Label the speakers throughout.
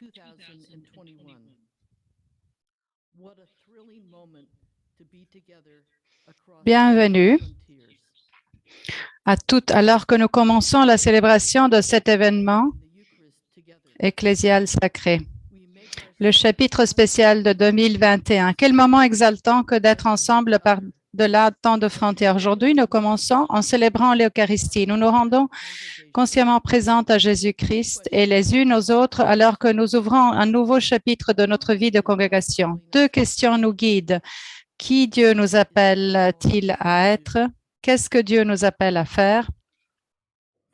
Speaker 1: 2021. What a thrilling moment to be together across
Speaker 2: Bienvenue
Speaker 1: frontiers.
Speaker 2: à toutes alors que nous commençons la célébration de cet événement
Speaker 1: The Eucharist together.
Speaker 2: ecclésial sacré.
Speaker 1: We make our
Speaker 2: Le chapitre spécial de 2021. Quel moment exaltant que d'être ensemble par-delà tant de frontières. Aujourd'hui, nous commençons en célébrant l'Eucharistie. Nous nous rendons consciemment présentes à Jésus-Christ et les unes aux autres alors que nous ouvrons un nouveau chapitre de notre vie de congrégation. Deux questions nous guident. Qui Dieu nous appelle-t-il à être? Qu'est-ce que Dieu nous appelle à faire?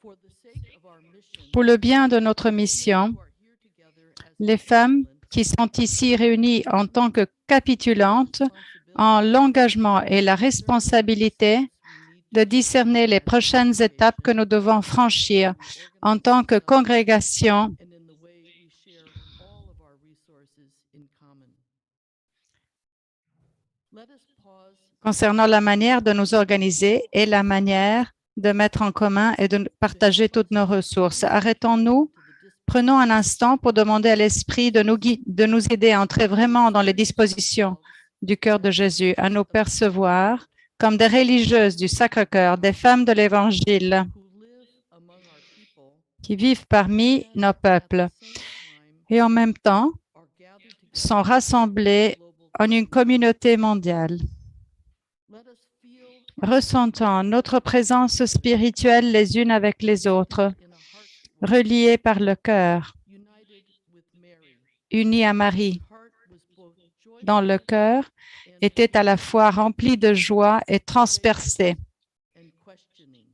Speaker 1: for the sake of our mission.
Speaker 2: Pour le bien de notre mission,
Speaker 1: Who are here together as
Speaker 2: les femmes qui sont ici réunies en tant que capitulantes ont l'engagement et la responsabilité de discerner les prochaines étapes que nous devons franchir en tant que congrégation
Speaker 1: and in the way we share all of our resources in common. Let us pause
Speaker 2: concernant la manière de nous organiser et la manière de mettre en commun et de partager toutes nos ressources. Arrêtons-nous, prenons un instant pour demander à l'Esprit de nous aider à entrer vraiment dans les dispositions du cœur de Jésus, à nous percevoir comme des religieuses du Sacré-Cœur, des femmes de l'Évangile
Speaker 1: who live among our people
Speaker 2: qui vivent parmi nos peuples et en même temps
Speaker 1: are gathered together
Speaker 2: sont rassemblées en une communauté mondiale.
Speaker 1: Let us feel
Speaker 2: Ressentons notre présence spirituelle les unes avec les autres,
Speaker 1: in a heart
Speaker 2: reliées par le cœur,
Speaker 1: united with Mary.
Speaker 2: unies à Marie,
Speaker 1: Heart was both joyful
Speaker 2: dont le cœur était à la fois rempli de joie et transpercé,
Speaker 1: and questioning.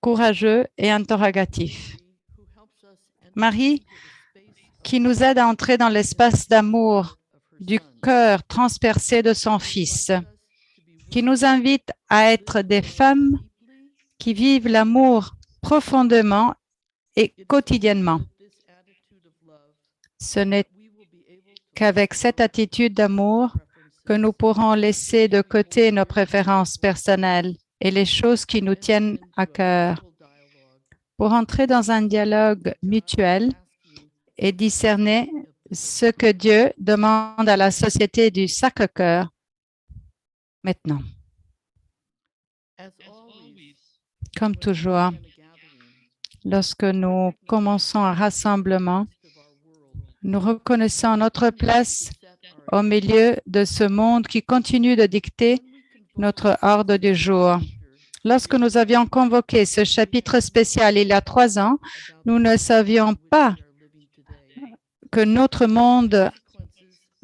Speaker 2: courageux et interrogatif.
Speaker 1: Who helps us enter
Speaker 2: Marie,
Speaker 1: into the space
Speaker 2: qui nous aide à entrer dans l'espace d'amour
Speaker 1: of her
Speaker 2: du
Speaker 1: Son,
Speaker 2: cœur transpercé de son Fils,
Speaker 1: us to be
Speaker 2: qui nous invite à être des femmes
Speaker 1: deeply.
Speaker 2: qui vivent l'amour profondément et quotidiennement.
Speaker 1: This attitude of love,
Speaker 2: Ce n'est
Speaker 1: we will be able to
Speaker 2: qu'avec cette attitude d'amour que nous pourrons laisser de côté nos préférences personnelles et les choses qui nous tiennent à cœur pour entrer dans un dialogue mutuel et discerner ce que Dieu demande à la société du Sacré-Cœur maintenant.
Speaker 1: As always,
Speaker 2: Comme toujours,
Speaker 1: in a gathering
Speaker 2: lorsque nous commençons un rassemblement,
Speaker 1: of our world,
Speaker 2: nous reconnaissons notre place
Speaker 1: set our
Speaker 2: au milieu de ce monde qui continue de dicter notre ordre du jour. Lorsque nous avions convoqué ce chapitre spécial il y a 3 ans, nous ne savions pas
Speaker 1: are living today.
Speaker 2: que notre monde
Speaker 1: Consequences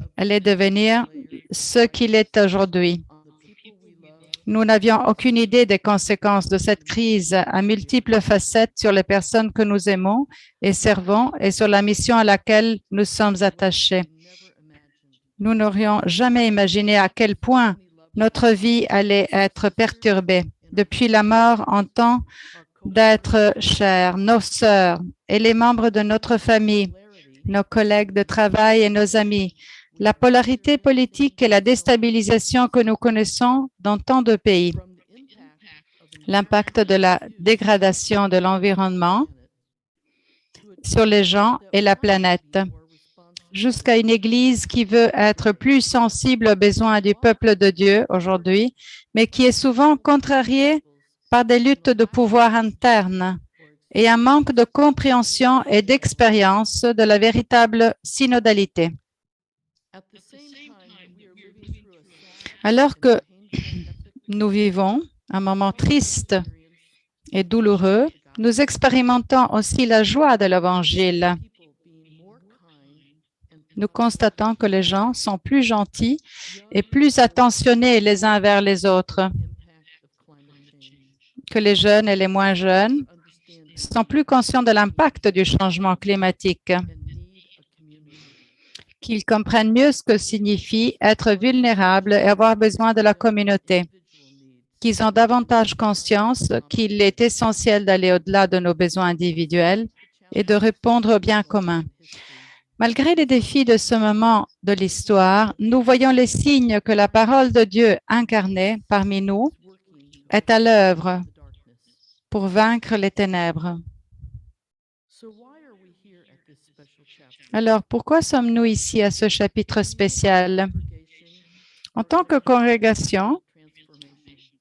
Speaker 1: of
Speaker 2: allait devenir ce qu'il est aujourd'hui.
Speaker 1: on the people we love
Speaker 2: Nous n'avions aucune idée des conséquences de cette crise à multiples facettes sur les personnes que nous aimons et servons et sur la mission à laquelle nous sommes attachés.
Speaker 1: never imagined.
Speaker 2: Nous n'aurions jamais imaginé à quel point notre vie allait être perturbée. Depuis la mort en temps d'être chers, nos sœurs et les membres de notre famille, nos collègues de travail et nos amis, la polarité politique et la déstabilisation que nous connaissons dans tant de pays,
Speaker 1: From the impact of
Speaker 2: l'impact de la dégradation de l'environnement sur les gens et la planète, jusqu'à une Église qui veut être plus sensible aux besoins du peuple de Dieu aujourd'hui, mais qui est souvent contrariée par des luttes de pouvoir internes et un manque de compréhension et d'expérience de la véritable synodalité.
Speaker 1: At the same time that we are living through a sad
Speaker 2: Alors que
Speaker 1: and painful epic
Speaker 2: nous vivons un moment triste et douloureux, nous expérimentons aussi la joie de l'Évangile.
Speaker 1: people being more kind and
Speaker 2: Nous constatons que les gens sont plus gentils et plus attentionnés les uns vers les autres.
Speaker 1: impact of climate
Speaker 2: que les jeunes et les moins jeunes sont plus conscients de l'impact du changement climatique, qu'ils comprennent mieux ce que signifie être vulnérable et avoir besoin de la communauté, qu'ils ont davantage conscience qu'il est essentiel d'aller au-delà de nos besoins individuels et de répondre au bien commun. Malgré les défis de ce moment de l'histoire, nous voyons les signes que la parole de Dieu incarnée parmi nous est à l'œuvre pour vaincre les ténèbres. Alors, pourquoi sommes-nous ici à ce chapitre spécial? En tant que congrégation,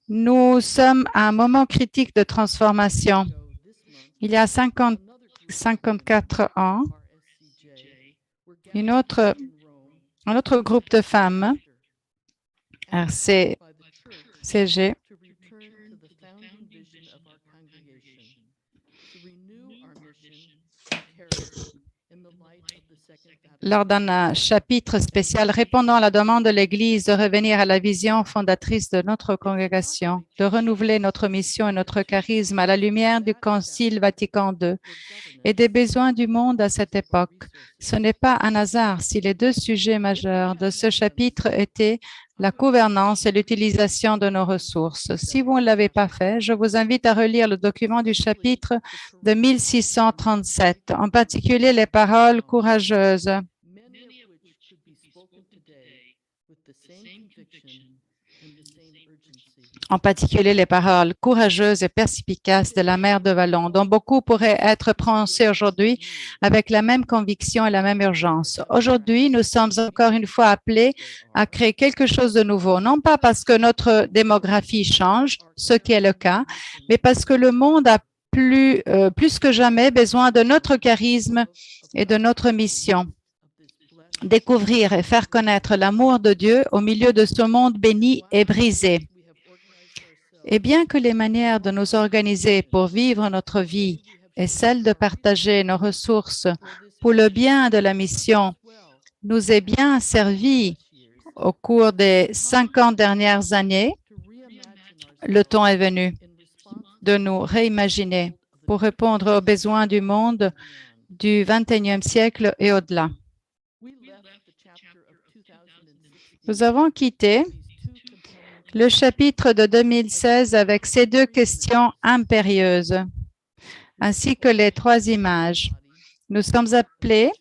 Speaker 2: nous sommes à un moment critique de transformation. Il y a 54 ans, un autre groupe de femmes, RCCG, lors d'un chapitre spécial répondant à la demande de l'Église de revenir à la vision fondatrice de notre congrégation, de renouveler notre mission et notre charisme à la lumière du Concile Vatican II et des besoins du monde à cette époque. Ce n'est pas un hasard si les deux sujets majeurs de ce chapitre étaient la gouvernance et l'utilisation de nos ressources. Si vous ne l'avez pas fait, je vous invite à relire le document du chapitre de 1637, en particulier les paroles courageuses et perspicaces de la mère de Vallon, dont beaucoup pourraient être prononcées aujourd'hui avec la même conviction et la même urgence. Aujourd'hui, nous sommes encore une fois appelés à créer quelque chose de nouveau, non pas parce que notre démographie change, ce qui est le cas, mais parce que le monde a plus que jamais besoin de notre charisme et de notre mission. Découvrir et faire connaître l'amour de Dieu au milieu de ce monde béni et brisé. Et bien que les manières de nous organiser pour vivre notre vie et celle de partager nos ressources pour le bien de la mission nous aient bien servi au cours des 50 dernières années, le temps est venu de nous réimaginer pour répondre aux besoins du monde du XXIe siècle et au-delà. Nous avons quitté le chapitre de 2016 avec ces deux questions impérieuses, ainsi que les trois images. Nous sommes appelés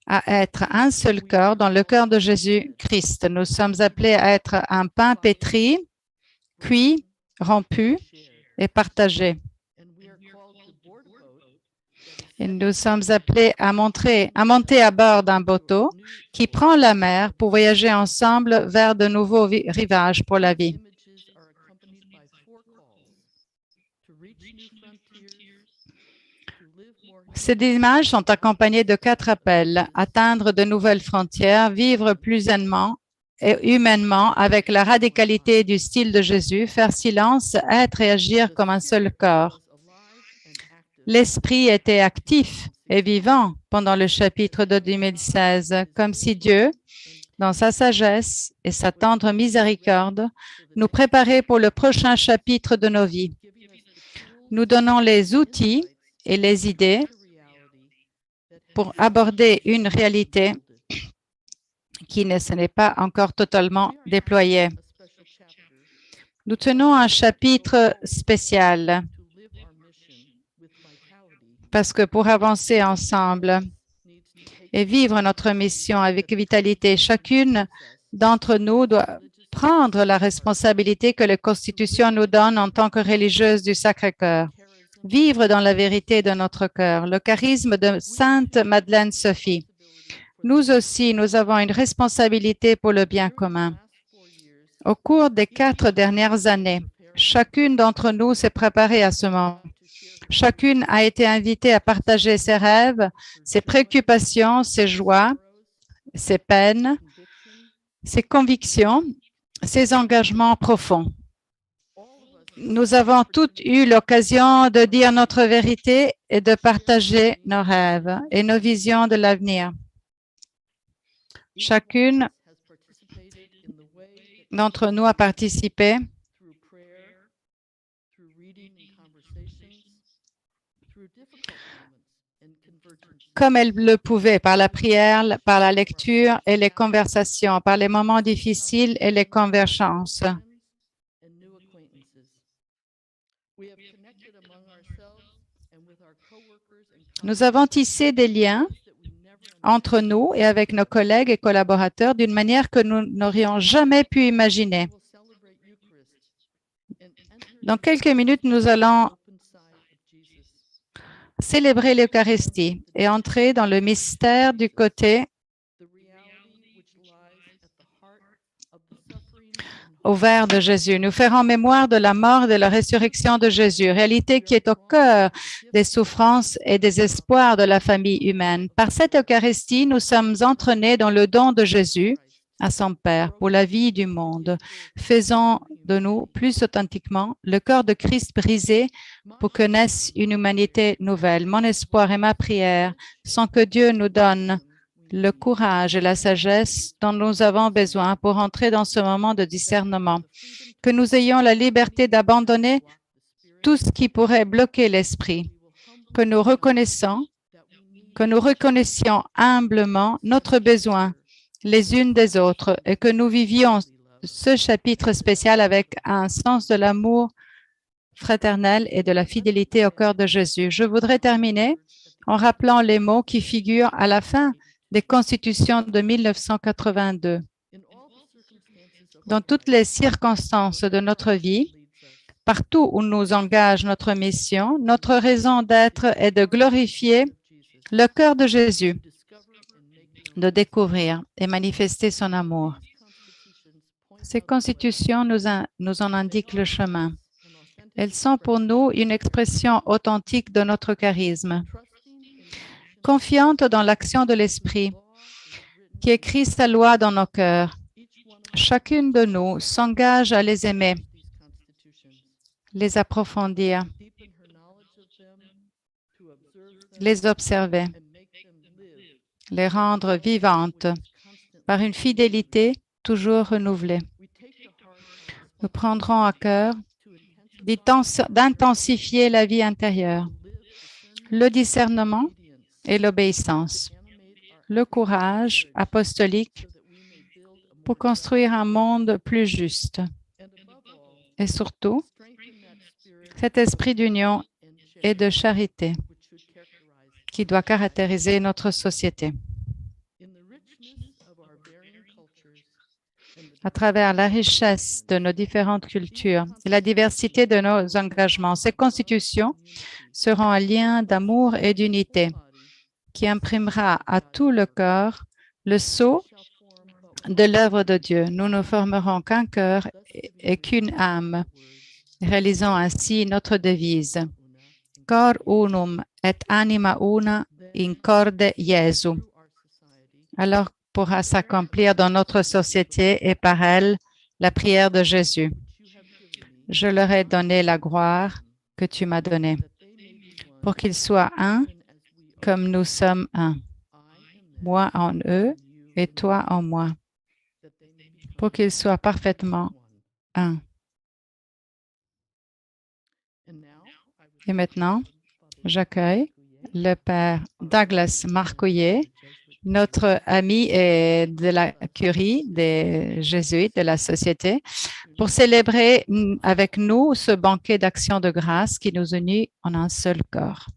Speaker 2: à être un seul corps dans le cœur de Jésus-Christ. Nous sommes appelés à être un pain pétri, cuit, rompu et partagé. Et nous sommes appelés à monter à bord d'un bateau qui prend la mer pour voyager ensemble vers de nouveaux rivages pour la vie. Ces images sont accompagnées de 4 appels: atteindre de nouvelles frontières, vivre plus sainement et humainement avec la radicalité du style de Jésus, faire silence, être et agir comme un seul corps. L'Esprit était actif et vivant pendant le chapitre de 2016, comme si Dieu, dans sa sagesse et sa tendre miséricorde, nous préparait pour le prochain chapitre de nos vies. Nous donnons les outils et les idées pour aborder une réalité qui ne s'est pas encore totalement déployée. Nous tenons un chapitre spécial parce que pour avancer ensemble et vivre notre mission avec vitalité, chacune d'entre nous doit prendre la responsabilité que la Constitution nous donne en tant que religieuse du Sacré-Cœur. Vivre dans la vérité de notre cœur, le charisme de Sainte Madeleine Sophie. Nous aussi, nous avons une responsabilité pour le bien commun. Au cours des 4 dernières années, chacune d'entre nous s'est préparée à ce moment. Chacune a été invitée à partager ses rêves, ses préoccupations, ses joies, ses peines, ses convictions, ses engagements profonds. Nous avons toutes eu l'occasion de dire notre vérité et de partager nos rêves et nos visions de l'avenir. Chacune d'entre nous a participé
Speaker 1: through reading and conversations, through difficult moments and convergences,
Speaker 2: comme elle le pouvait, par la prière, par la lecture et les conversations, par les moments difficiles et les convergences.
Speaker 1: friends and new acquaintances. We have connected among ourselves and with our coworkers and
Speaker 2: Nous avons
Speaker 1: colleagues
Speaker 2: tissé des liens
Speaker 1: in ways that we never
Speaker 2: entre nous et avec nos collègues et collaborateurs d'une manière que nous n'aurions jamais pu imaginer.
Speaker 1: We will celebrate Eucharist and enter
Speaker 2: Dans
Speaker 1: into
Speaker 2: quelques minutes, nous allons
Speaker 1: open side of Jesus.
Speaker 2: célébrer l'Eucharistie et entrer dans le mystère du côté
Speaker 1: The reality which lies at the heart of the suffering and
Speaker 2: ouvert de Jésus. Nous ferons mémoire de la mort et de la résurrection de Jésus, réalité qui est au cœur des souffrances et des espoirs de la famille humaine. Par cette Eucharistie, nous sommes entraînés dans le don de Jésus à son Père pour la vie du monde. Faisons de nous plus authentiquement le cœur de Christ brisé pour que naisse une humanité nouvelle. Mon espoir et ma prière sont que Dieu nous donne le courage et la sagesse dont nous avons besoin pour entrer dans ce moment de discernement, que nous ayons la liberté d'abandonner tout ce qui pourrait bloquer l'esprit, que nous reconnaissions humblement notre besoin les unes des autres et que nous vivions ce chapitre spécial avec un sens de l'amour fraternel et de la fidélité au cœur de Jésus. Je voudrais terminer en rappelant les mots qui figurent à la fin des constitutions de 1982. Dans toutes les circonstances de notre vie, partout où nous engage notre mission, notre raison d'être est de glorifier le cœur de Jésus, de découvrir et manifester son amour. Ces constitutions nous en indiquent le chemin. Elles sont pour nous une expression authentique de notre charisme, confiante dans l'action de l'Esprit, qui écrit sa loi dans nos cœurs. Chacune de nous s'engage à les aimer, les approfondir, les observer, les rendre vivantes par une fidélité toujours renouvelée. Nous prendrons à cœur d'intensifier la vie intérieure, le discernement et l'obéissance, le courage apostolique pour construire un monde plus juste et surtout cet esprit d'union et de charité qui doit caractériser notre société. À travers la richesse de nos différentes cultures et la diversité de nos engagements, ces constitutions seront un lien d'amour et d'unité qui imprimera à tout le corps le sceau de l'œuvre de Dieu. Nous ne formerons qu'un cœur et qu'une âme, réalisant ainsi notre devise. Cor unum et anima una in corde Jesu. Alors pourra s'accomplir dans notre société et par elle la prière de Jésus. Je leur ai donné la gloire que tu m'as donnée, pour qu'ils soient un comme nous sommes un, moi en eux et toi en moi, pour qu'ils soient parfaitement un. Et maintenant, j'accueille le Père Douglas Marcoyer, notre ami et de la curie des Jésuites de la Société, pour célébrer avec nous ce banquet d'action de grâce qui nous unit en un seul corps.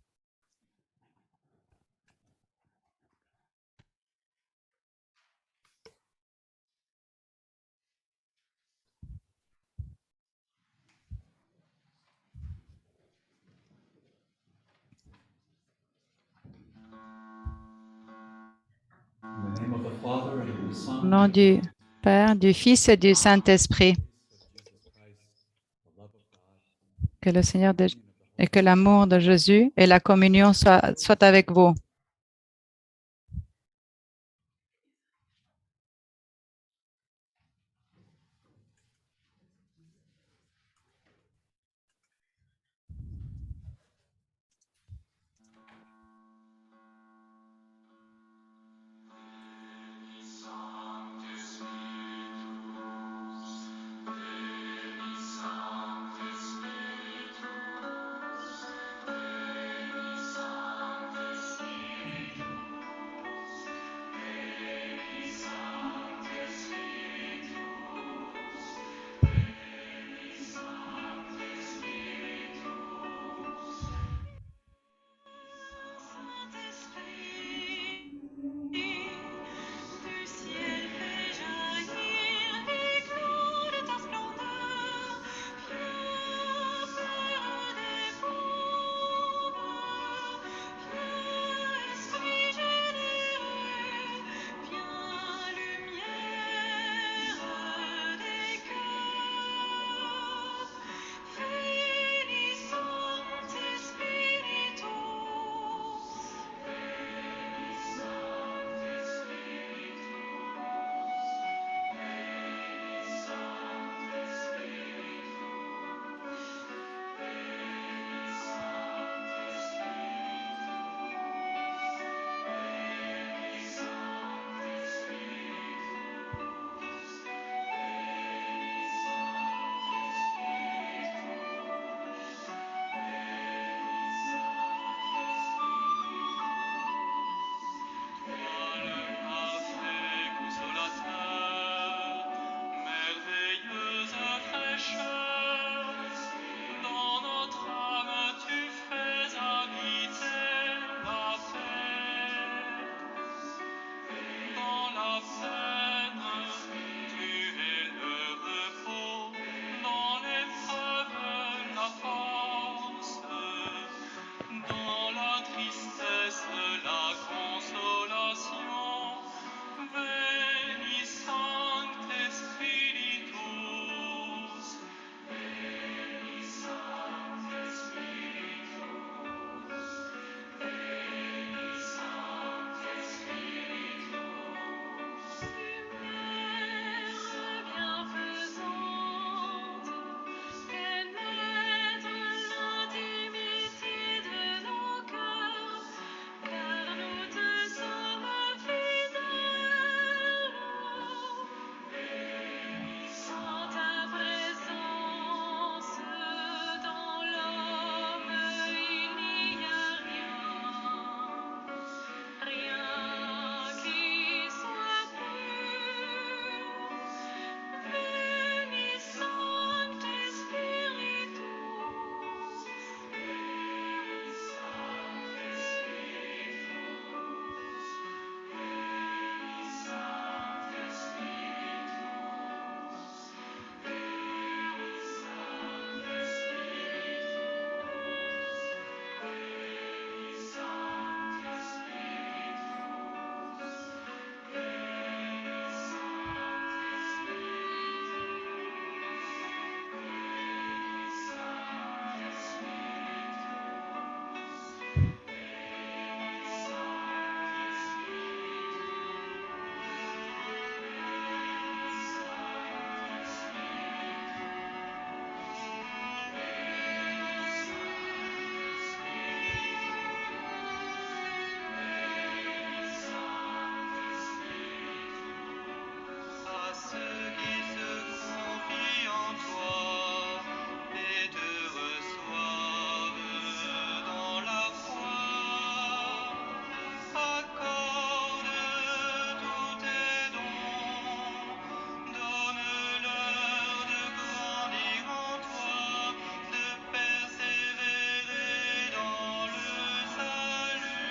Speaker 2: Au nom du Père, du Fils et du Saint-Esprit, que le Seigneur et que l'amour de Jésus et la communion soient avec vous.
Speaker 3: À ceux qui se confient en toi et te reçoivent dans la foi, accorde tous tes dons, donne-leur de grandir en toi, de persévérer dans le salut.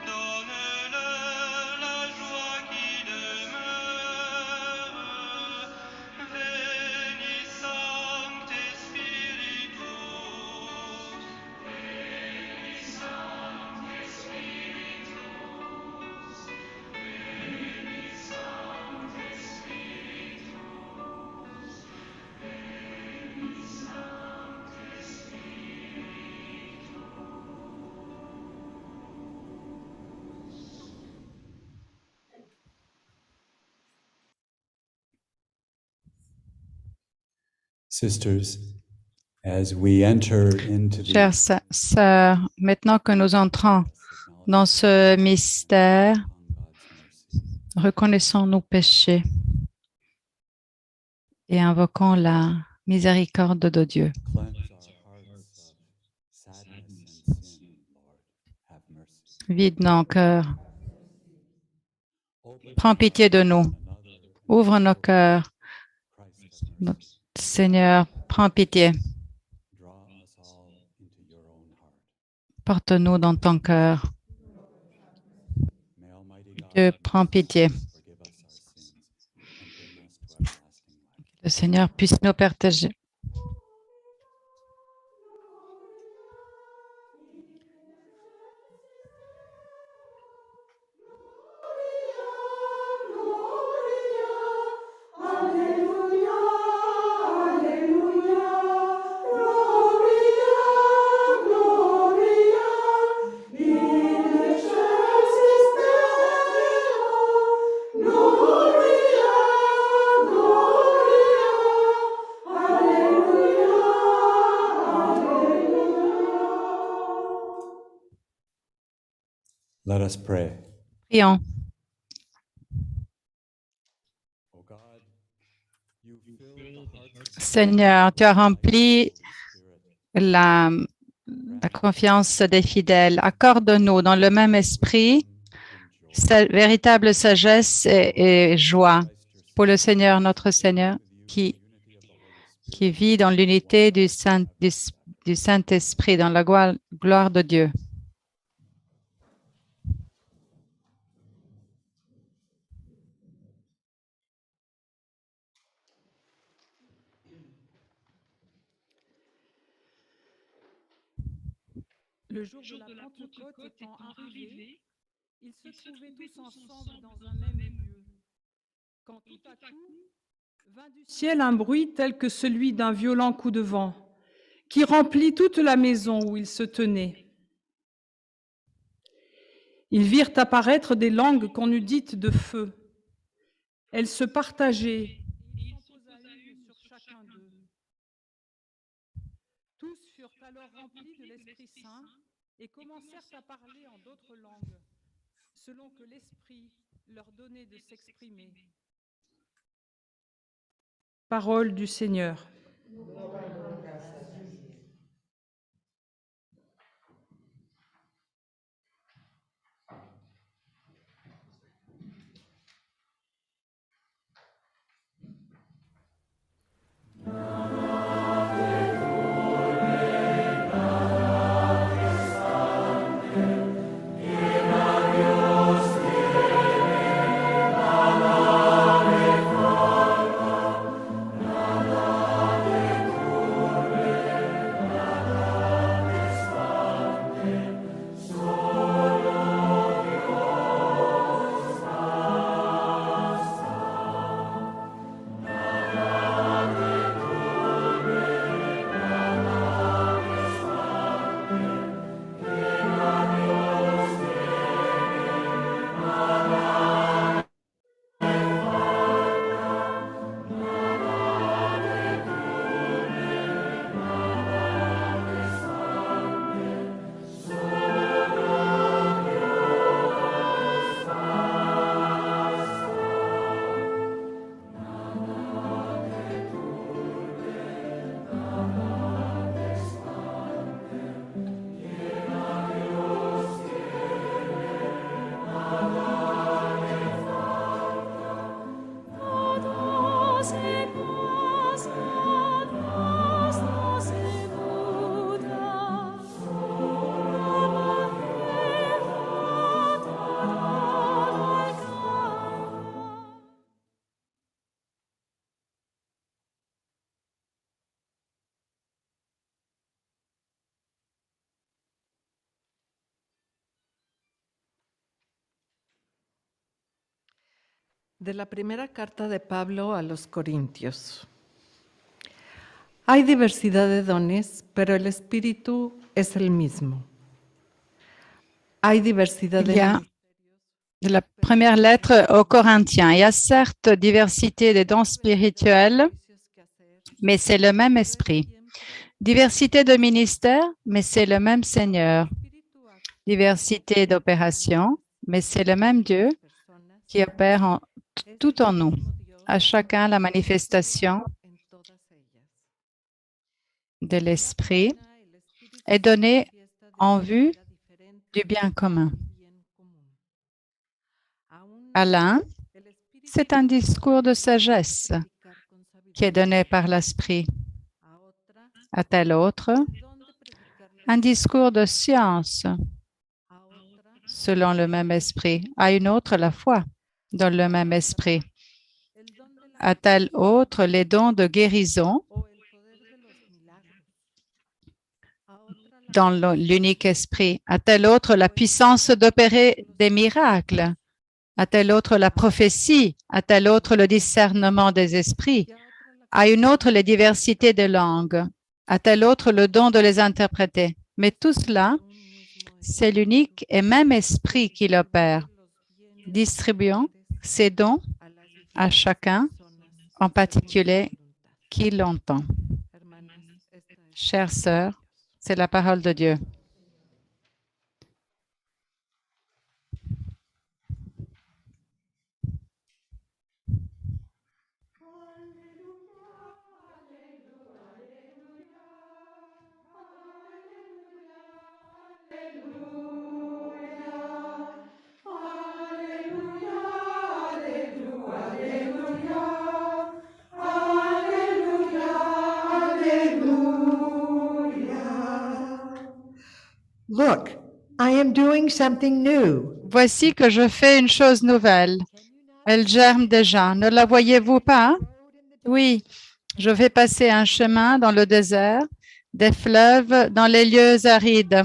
Speaker 3: Donne-leur la joie qui demeure. Veni Sancte Spiritus.
Speaker 4: Sisters, as we enter into the
Speaker 2: Chères sœurs, maintenant que nous entrons dans ce mystère, reconnaissons nos péchés et invoquons la miséricorde de Dieu.
Speaker 4: cleanse our hearts of sadness and sin, Lord, have mercy.
Speaker 2: Vide nos cœurs.
Speaker 4: Open
Speaker 2: Prends pitié de nous.
Speaker 4: another
Speaker 2: Ouvre nos cœurs.
Speaker 4: Christ has mercy.
Speaker 2: Seigneur, prends pitié.
Speaker 4: Draw us all into your own heart.
Speaker 2: Porte-nous dans ton cœur.
Speaker 4: May Almighty God
Speaker 2: Dieu, prends pitié.
Speaker 4: forgive us our sins and bring us to everlasting life.
Speaker 2: Le Seigneur puisse nous partager.
Speaker 4: Let us pray.
Speaker 2: Prions.
Speaker 4: O God, you fill the hearts of
Speaker 2: Seigneur, tu as rempli
Speaker 4: Spirit.
Speaker 2: la confiance des fidèles. Accorde-nous dans le même esprit véritable sagesse et joie pour le Seigneur, notre Seigneur, qui vit dans l'unité du Saint-Esprit, dans la gloire de Dieu.
Speaker 5: Le jour de la Pentecôte étant arrivé, ils se trouvaient tous ensemble dans un même lieu. Quand tout à coup vint du ciel un bruit tel que celui d'un violent coup de vent, qui remplit toute la maison où ils se tenaient. Ils virent apparaître des langues qu'on eût dites de feu. Elles se partageaient, et il s'en posa une sur chacun d'eux. Tous furent alors remplis de l'Esprit Saint et commencèrent à parler en d'autres langues, selon que l'Esprit leur donnait de s'exprimer. Parole du Seigneur.
Speaker 6: De la primera carta de Pablo a los Corintios. Hay diversidad de dones, pero el Espíritu es el mismo. Hay diversidad
Speaker 2: Il
Speaker 6: de
Speaker 2: y a de la première lettre aux Corinthiens. Il y a certes diversité des dons spirituels, mais c'est le même esprit. Diversité de ministères, mais c'est le même Seigneur. Diversité d'opérations, mais c'est le même Dieu qui opère tout en nous. À chacun la manifestation de l'esprit est donnée en vue du bien commun. À l'un, c'est un discours de sagesse qui est donné par l'esprit. À tel autre, un discours de science selon le même esprit. À une autre, la foi dans le même esprit. À tel autre, les dons de guérison dans l'unique esprit. À tel autre, la puissance d'opérer des miracles. À tel autre, la prophétie. À tel autre, le discernement des esprits. À une autre, les diversités de langues. À tel autre, le don de les interpréter. Mais tout cela, c'est l'unique et même esprit qui l'opère, distribuant ces dons à chacun, en particulier qui l'entend. Chères sœurs, c'est la parole de Dieu.
Speaker 7: Look, I am doing something new.
Speaker 2: Voici que je fais une chose nouvelle. Elle germe déjà. Ne la voyez-vous pas? Oui, je vais passer un chemin dans le désert, des fleuves dans les lieux arides.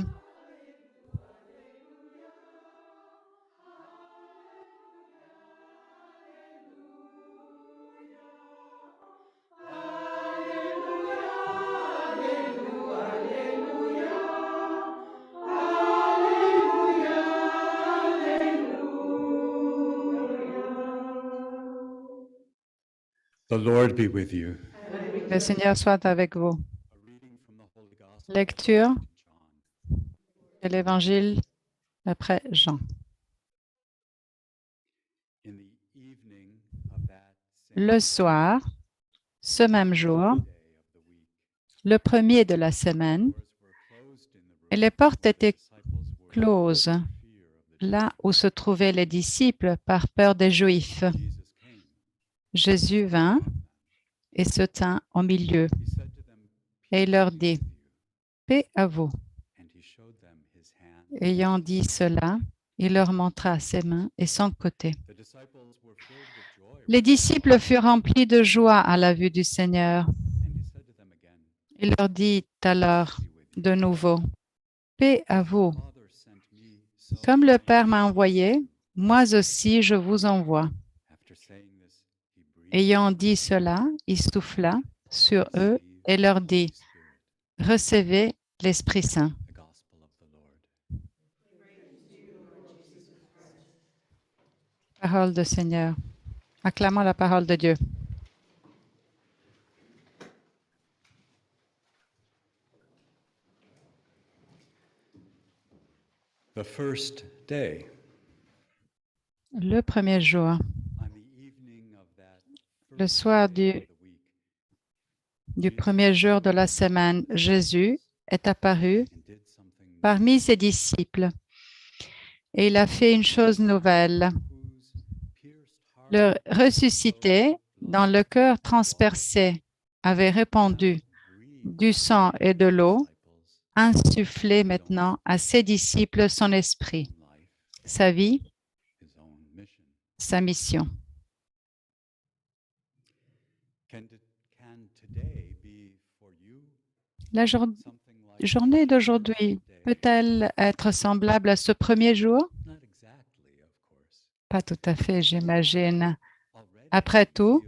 Speaker 4: The Lord be with you.
Speaker 2: Le Seigneur soit avec vous.
Speaker 4: A reading from the Holy Gospel
Speaker 2: Lecture
Speaker 4: according to John.
Speaker 2: de l'Évangile d'après Jean.
Speaker 4: In the evening of that
Speaker 2: Le soir, ce même jour,
Speaker 4: day of the week,
Speaker 2: le premier de la semaine,
Speaker 4: doors were closed in the room
Speaker 2: et les portes étaient
Speaker 4: disciples were
Speaker 2: closes,
Speaker 4: fear of the
Speaker 2: là où se trouvaient les disciples par peur des Juifs.
Speaker 4: Jesus came.
Speaker 2: Jésus vint et se tint au milieu
Speaker 4: He said to them,
Speaker 2: et il leur
Speaker 4: "Peace
Speaker 2: dit,
Speaker 4: be with you."
Speaker 2: paix à vous.
Speaker 4: And he showed them his hand.
Speaker 2: Ayant dit cela, il leur montra ses mains et son côté.
Speaker 4: The disciples were filled with joy.
Speaker 2: Les disciples furent remplis de joie à la vue du Seigneur.
Speaker 4: And he said to them again,
Speaker 2: Il leur dit alors
Speaker 4: "Peace be with you."
Speaker 2: de nouveau, paix à vous.
Speaker 4: The Father sent me, so
Speaker 2: Comme le
Speaker 4: I
Speaker 2: Père
Speaker 4: send
Speaker 2: m'a
Speaker 4: you."
Speaker 2: envoyé, moi aussi je vous envoie.
Speaker 4: After saying this, he breathed
Speaker 2: Ayant dit cela, il souffla sur eux
Speaker 4: receive
Speaker 2: et leur
Speaker 4: the
Speaker 2: dit,
Speaker 4: Spirit,
Speaker 2: recevez l'Esprit Saint.
Speaker 4: the gospel of the Lord.
Speaker 2: Parole du Seigneur. Acclamons la parole de Dieu.
Speaker 4: The first day,
Speaker 2: Le premier jour,
Speaker 4: on the evening of that
Speaker 2: le
Speaker 4: first
Speaker 2: soir
Speaker 4: day
Speaker 2: du
Speaker 4: of the week,
Speaker 2: du premier jour de la semaine, Jésus est apparu
Speaker 4: and did something new,
Speaker 2: parmi ses disciples et il a fait une chose nouvelle.
Speaker 4: whose pierced heart
Speaker 2: Le ressuscité, dans le cœur transpercé, avait répandu
Speaker 4: breathed
Speaker 2: du sang et de l'eau,
Speaker 4: disciples
Speaker 2: insufflé maintenant à ses disciples son esprit,
Speaker 4: life,
Speaker 2: sa vie,
Speaker 4: his own mission.
Speaker 2: sa mission.
Speaker 4: Can today be for you
Speaker 2: La
Speaker 4: something like
Speaker 2: journée
Speaker 4: the
Speaker 2: d'aujourd'hui
Speaker 4: first day?
Speaker 2: peut-elle être semblable à ce premier jour?
Speaker 4: Not exactly, of course.
Speaker 2: Pas tout à fait, j'imagine. Après tout,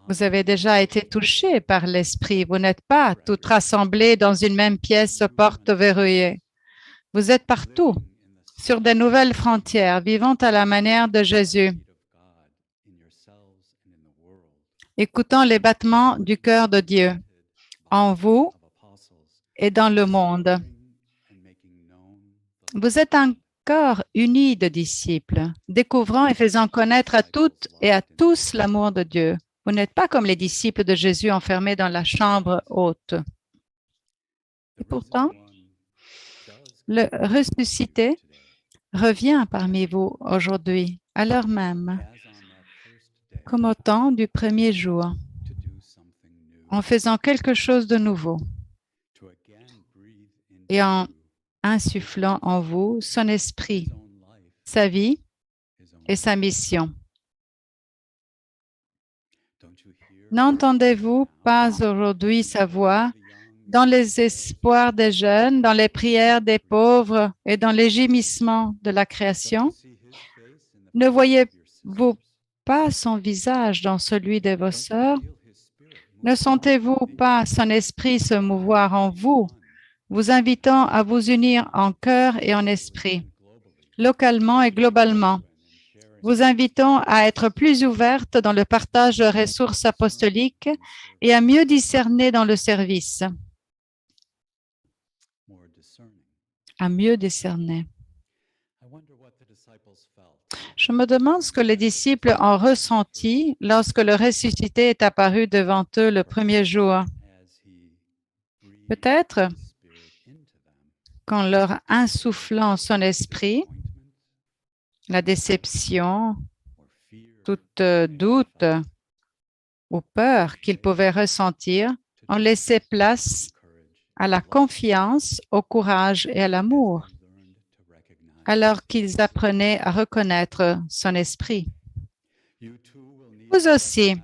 Speaker 2: vous avez déjà été touchés par l'Esprit. Vous n'êtes pas toutes rassemblées dans une même pièce aux portes verrouillées. Vous êtes partout, sur de nouvelles frontières, vivant à la manière de Jésus, écoutant les battements du cœur de Dieu en vous et dans le monde. Vous êtes un corps uni de disciples, découvrant et faisant connaître à toutes et à tous l'amour de Dieu. Vous n'êtes pas comme les disciples de Jésus enfermés dans la chambre haute. Et pourtant, le ressuscité revient parmi vous aujourd'hui, à l'heure même, comme au temps du premier jour, en faisant quelque chose de nouveau et en insufflant en vous son esprit, sa vie et sa mission. N'entendez-vous pas aujourd'hui sa voix dans les espoirs des jeunes, dans les prières des pauvres et dans les gémissements de la création? Ne voyez-vous pas son visage dans celui de vos sœurs? Ne sentez-vous pas son esprit se mouvoir en vous, vous invitant à vous unir en cœur et en esprit, localement et globalement, vous invitant à être plus ouverte dans le partage de ressources apostoliques et à mieux discerner dans le service, à mieux discerner. Je me demande ce que les disciples ont ressenti lorsque le ressuscité est apparu devant eux le premier jour. Peut-être qu'en leur insufflant son esprit, la déception, tout doute ou peur qu'ils pouvaient ressentir ont laissé place à la confiance, au courage et à l'amour, alors qu'ils apprenaient à reconnaître son esprit. Vous aussi,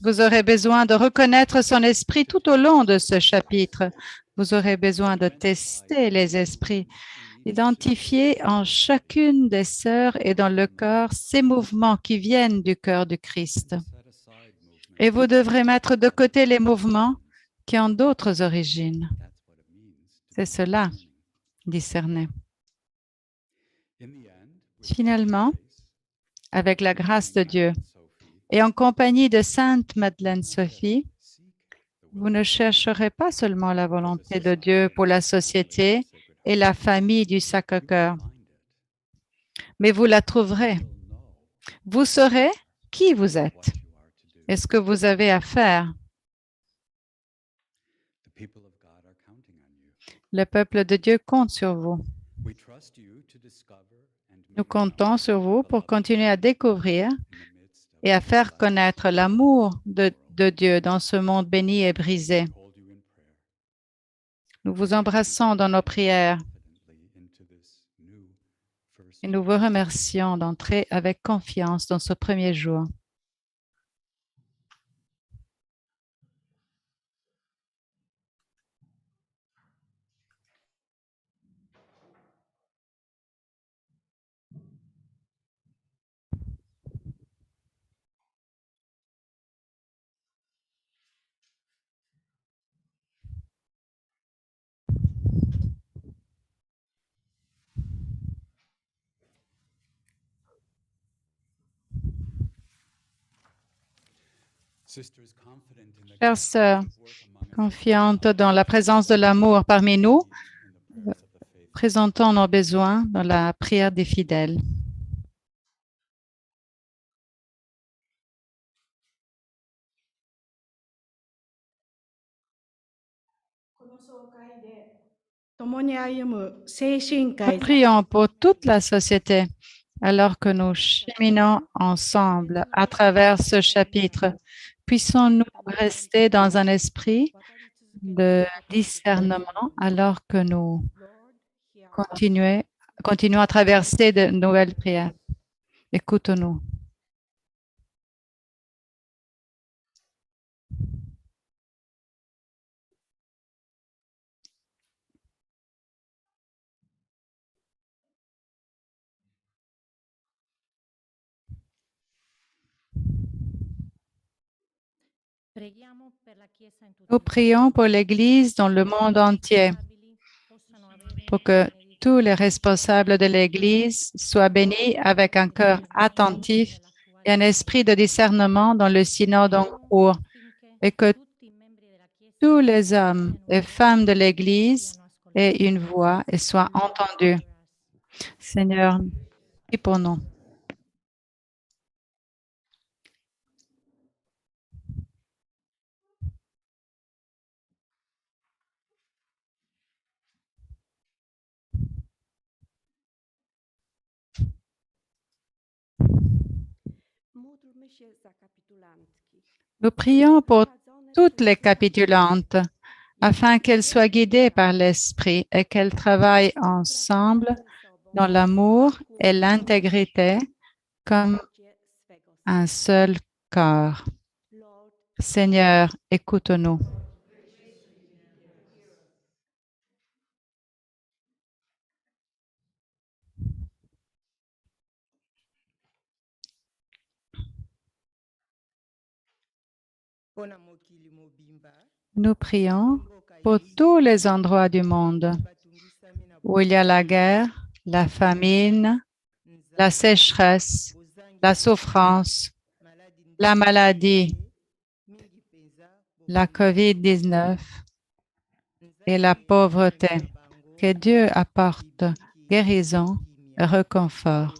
Speaker 2: vous aurez besoin de reconnaître son esprit tout au long de ce chapitre. Vous aurez besoin de tester les esprits, identifier en chacune des sœurs et dans le corps ces mouvements qui viennent du cœur du Christ. Et vous devrez mettre de côté les mouvements qui ont d'autres origines. C'est cela, discerner. Finalement, avec la grâce de Dieu et en compagnie de Sainte Madeleine Sophie, vous ne chercherez pas seulement la volonté de Dieu pour la société et la famille du Sacré-Cœur, mais vous la trouverez. Vous saurez qui vous êtes et ce que vous avez à faire. Le peuple de Dieu compte sur vous. Nous comptons sur vous pour continuer à découvrir et à faire connaître l'amour de Dieu dans ce monde béni et brisé. Nous vous embrassons dans nos prières et nous vous remercions d'entrer avec confiance dans ce premier jour. Chères sœurs, confiantes dans la présence de l'amour parmi nous, présentons nos besoins dans la prière des fidèles. Prions pour toute la société alors que nous cheminons ensemble à travers ce chapitre. Puissons-nous rester dans un esprit de discernement alors que nous continuons à traverser de nouvelles prières. Écoute-nous. Nous prions pour l'Église dans le monde entier, pour que tous les responsables de l'Église soient bénis avec un cœur attentif et un esprit de discernement dans le synode en cours, et que tous les hommes et femmes de l'Église aient une voix et soient entendus. Seigneur, prie pour nous. Nous prions pour toutes les capitulantes afin qu'elles soient guidées par l'Esprit et qu'elles travaillent ensemble dans l'amour et l'intégrité comme un seul corps. Seigneur, écoute-nous. Nous prions pour tous les endroits du monde où il y a la guerre, la famine, la sécheresse, la souffrance, la maladie, la COVID-19 et la pauvreté. Que Dieu apporte guérison et réconfort.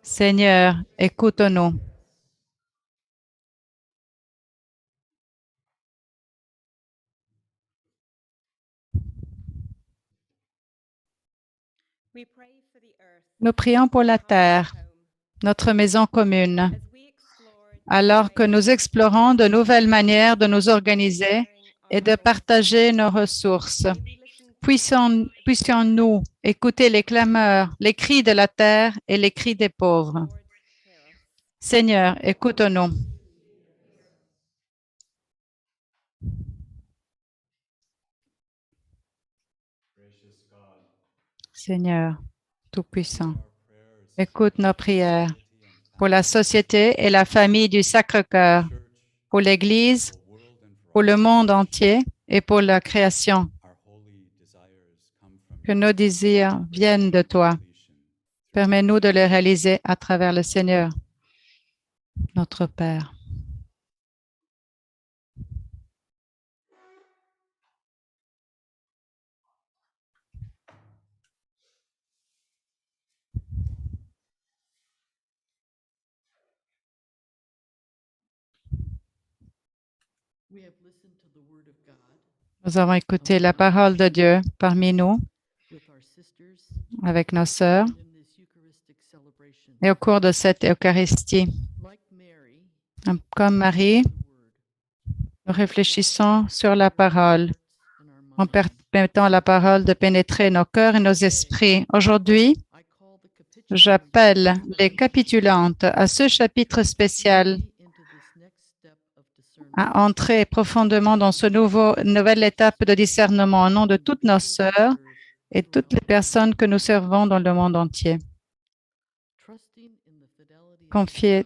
Speaker 2: Seigneur, écoute-nous. Nous prions pour la terre, notre maison commune. Alors que nous explorons de nouvelles manières de nous organiser et de partager nos ressources, puissions-nous écouter les clameurs, les cris de la terre et les cris des pauvres. Seigneur, écoute-nous. Seigneur, Tout-Puissant, écoute nos prières pour la société et la famille du Sacré-Cœur, pour l'Église, pour le monde entier et pour la création. Que nos désirs viennent de toi. Permets-nous de les réaliser à travers le Seigneur, notre Père.
Speaker 1: We have listened to the word of God
Speaker 2: Nous avons écouté la parole de Dieu parmi nous,
Speaker 1: with our sisters
Speaker 2: avec nos sœurs,
Speaker 1: in this Eucharistic celebration.
Speaker 2: et au cours de cette Eucharistie.
Speaker 1: Like Mary,
Speaker 2: Comme Marie,
Speaker 1: the word,
Speaker 2: nous réfléchissons sur la parole,
Speaker 1: and our
Speaker 2: en
Speaker 1: minds.
Speaker 2: permettant à la parole de pénétrer nos cœurs et nos esprits. Aujourd'hui,
Speaker 1: I call the capitulants
Speaker 2: j'appelle les capitulantes à ce chapitre spécial
Speaker 1: into this next step of discernment.
Speaker 2: à entrer profondément dans ce nouvelle étape de discernement au nom de toutes nos sœurs et toutes les personnes que nous servons dans le monde entier.
Speaker 1: Trusting in the fidelity of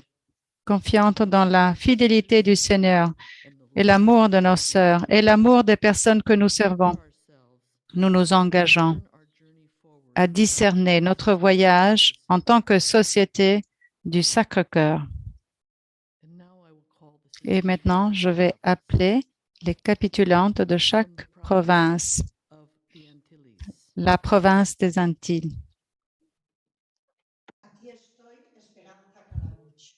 Speaker 2: Confiantes dans la fidélité du Seigneur
Speaker 1: and the
Speaker 2: et l'amour de nos sœurs et l'amour des personnes que nous servons,
Speaker 1: ourselves,
Speaker 2: nous nous engageons
Speaker 1: turn our journey forward.
Speaker 2: à discerner notre voyage en tant que société du Sacré-Cœur.
Speaker 1: And now I will call the
Speaker 2: Et maintenant, je vais appeler les capitulantes de chaque province,
Speaker 1: of the Antilles.
Speaker 2: la province des Antilles.
Speaker 7: Aquí estoy, Esperanza Caramuch.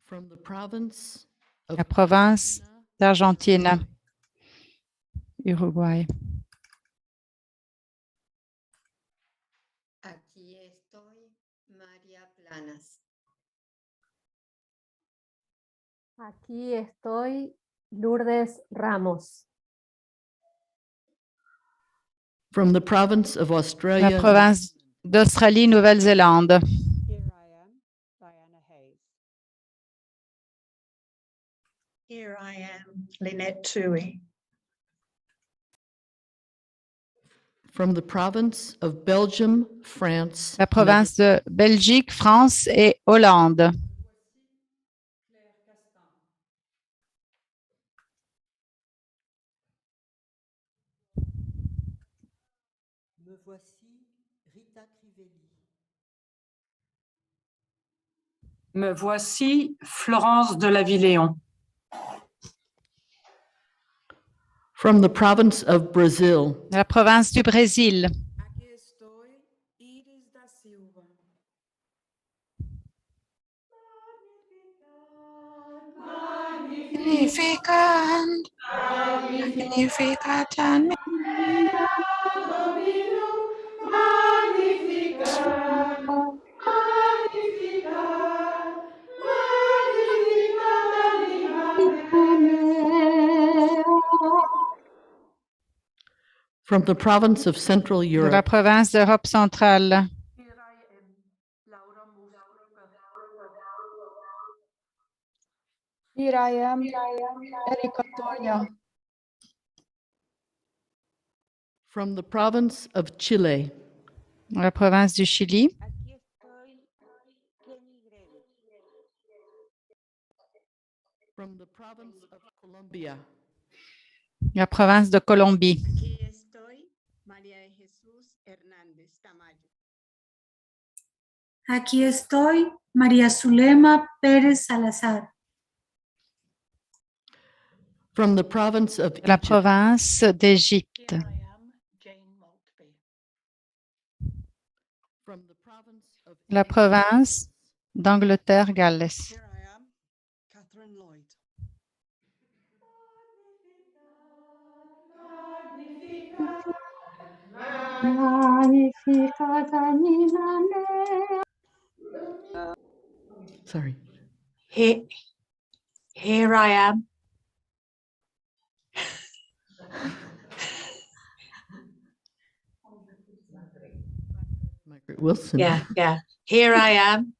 Speaker 1: From the province of
Speaker 2: La province
Speaker 1: Argentina,
Speaker 2: d'Argentine, Uruguay.
Speaker 8: Aquí estoy, María Planas.
Speaker 9: Aquí estoy, Lourdes Ramos.
Speaker 1: from the province of Australia,
Speaker 2: La province d'Australie, Nouvelle-Zélande.
Speaker 10: Here I am, Diana Hayes.
Speaker 7: Here I am, Lynette Toohey.
Speaker 11: From the province of Belgium, France,
Speaker 2: la province de Belgique, France et Hollande.
Speaker 7: Me voici Rita Crivelli.
Speaker 12: Me voici Florence de la Villéon.
Speaker 11: From the province of Brazil,
Speaker 2: La province du Brésil.
Speaker 13: Aqui estou, Iris da Silva.
Speaker 2: Magnificat, Magnificat,
Speaker 11: from the province of Central
Speaker 2: de la
Speaker 11: Europe,
Speaker 2: province d'Europe centrale.
Speaker 14: Here I am, Erika Toya.
Speaker 11: from the province of Chile,
Speaker 2: La province du Chili.
Speaker 10: Aquí estoy, Kenny Gregory.
Speaker 11: from the province of Colombia,
Speaker 2: La province de Colombie.
Speaker 8: Aquí estoy, María de Jesús Hernández Tamayo.
Speaker 15: Aquí estoy, María Zulema Pérez Salazar.
Speaker 11: from the province of
Speaker 2: La
Speaker 11: Egypt,
Speaker 2: province d'Égypte.
Speaker 11: from the province of
Speaker 2: La province d'Angleterre-Galles.
Speaker 13: Here I am, Catherine Lloyd.
Speaker 11: sorry,
Speaker 16: Here I am.
Speaker 11: Margaret Wilson.
Speaker 16: Yeah. Here I am.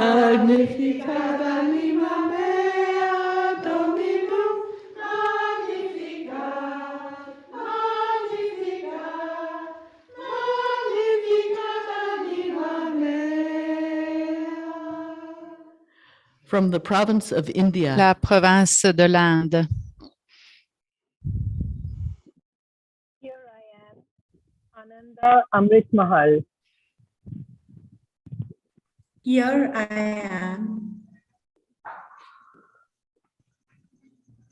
Speaker 11: Magnificat anima mea Dominum,
Speaker 3: Magnificat, Magnificat, Magnificat anima mea.
Speaker 11: from the province of India,
Speaker 2: La province de l'Inde.
Speaker 17: Here I am, Ananda Amrit Mahal.
Speaker 15: Here I am,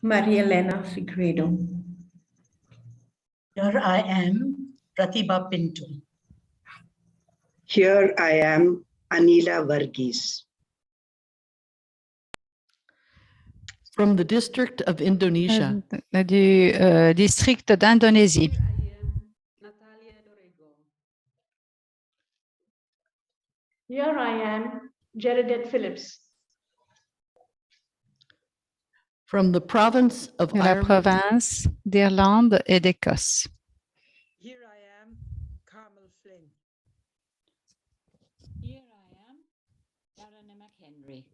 Speaker 15: Maria Elena Figueiredo.
Speaker 18: Here I am, Pratibha Pinto.
Speaker 19: Here I am, Anila Varghese.
Speaker 11: from the district of Indonesia,
Speaker 2: Du district d'Indonésie.
Speaker 17: Here I am, Jaredette Phillips.
Speaker 11: from the province of
Speaker 2: De la
Speaker 11: Ireland,
Speaker 2: province d'Irlande et d'Écosse.
Speaker 10: Here I am, Carmel Flynn.
Speaker 20: Here I am, Darren McHenry.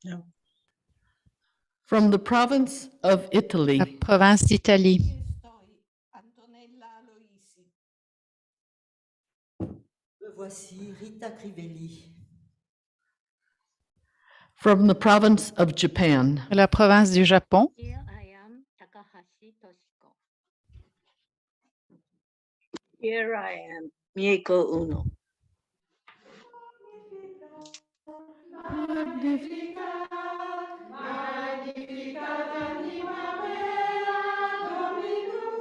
Speaker 10: No.
Speaker 11: from the province of Italy,
Speaker 2: La province d'Italie.
Speaker 13: Antonella Aloisi.
Speaker 7: Me voici Rita Crivelli.
Speaker 11: from the province of Japan,
Speaker 2: La province du Japon.
Speaker 20: Here I am, Takahashi Toshiko.
Speaker 16: Here I am, Mieko Uno.
Speaker 3: Magnificat, Magnificat anima mea Dominum,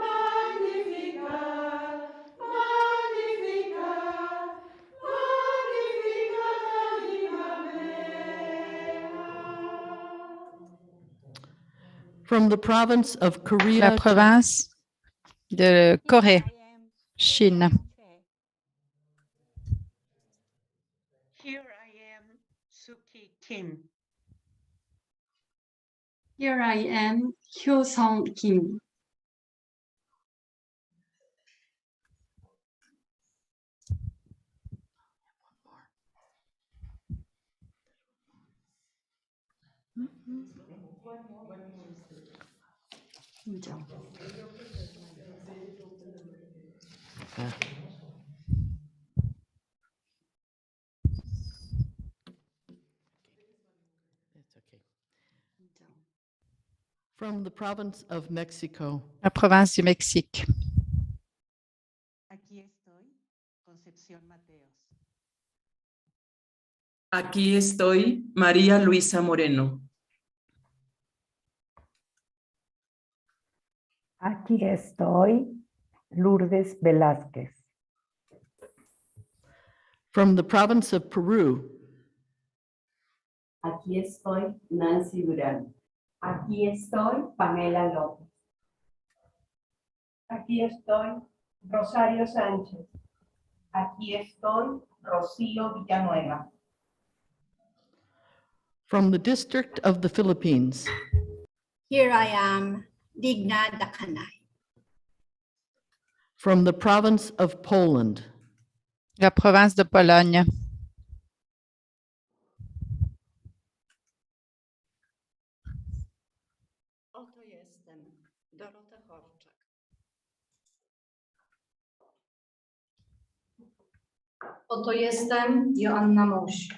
Speaker 3: Magnificat, Magnificat, Magnificat anima mea.
Speaker 11: from the province of
Speaker 2: La
Speaker 11: Korea,
Speaker 2: province de Corée, Chine.
Speaker 8: Here I am, Suki Kim.
Speaker 15: Here I am, Hyo-sung Kim.
Speaker 1: From the province of Mexico.
Speaker 2: La province du Mexique.
Speaker 8: Aquí estoy, Concepción Mateos.
Speaker 21: Aquí estoy, María Luisa Moreno.
Speaker 22: Aquí estoy, Lourdes Velázquez.
Speaker 1: From the province of Peru.
Speaker 22: Aquí estoy, Nancy Durán. Aquí estoy, Pamela López. Aquí estoy, Rosario Sánchez. Aquí estoy, Rocío Villanueva.
Speaker 1: From the District of the Philippines.
Speaker 8: Here I am, Digna Dakanay.
Speaker 1: From the province of Poland.
Speaker 2: La province de Pologne.
Speaker 8: Oto jestem, Dorota Chorczak.
Speaker 23: Oto jestem, Joanna Moś.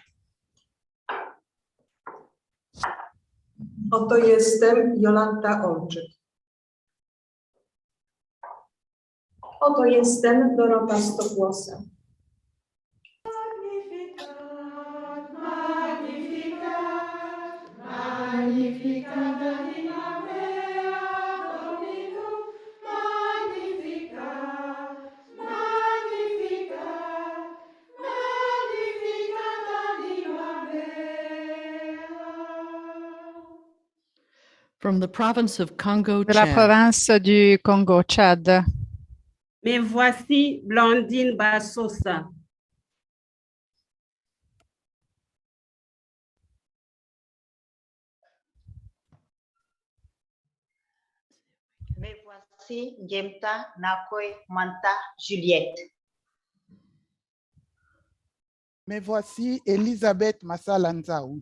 Speaker 10: Oto jestem, Jolanta Olczyk.
Speaker 23: Oto jestem, Dorota Stokłosa.
Speaker 13: Magnificat anima mea Dominum, magnificat, magnificat, magnificat anima mea.
Speaker 1: From the province of Congo,
Speaker 2: De la
Speaker 1: Chad.
Speaker 2: province du Congo, Tchad.
Speaker 24: Me voici, Blandine Bassosa.
Speaker 16: Me voici, Yemta Nakwe Manta Juliette.
Speaker 25: Me voici, Elisabeth Massalanzao.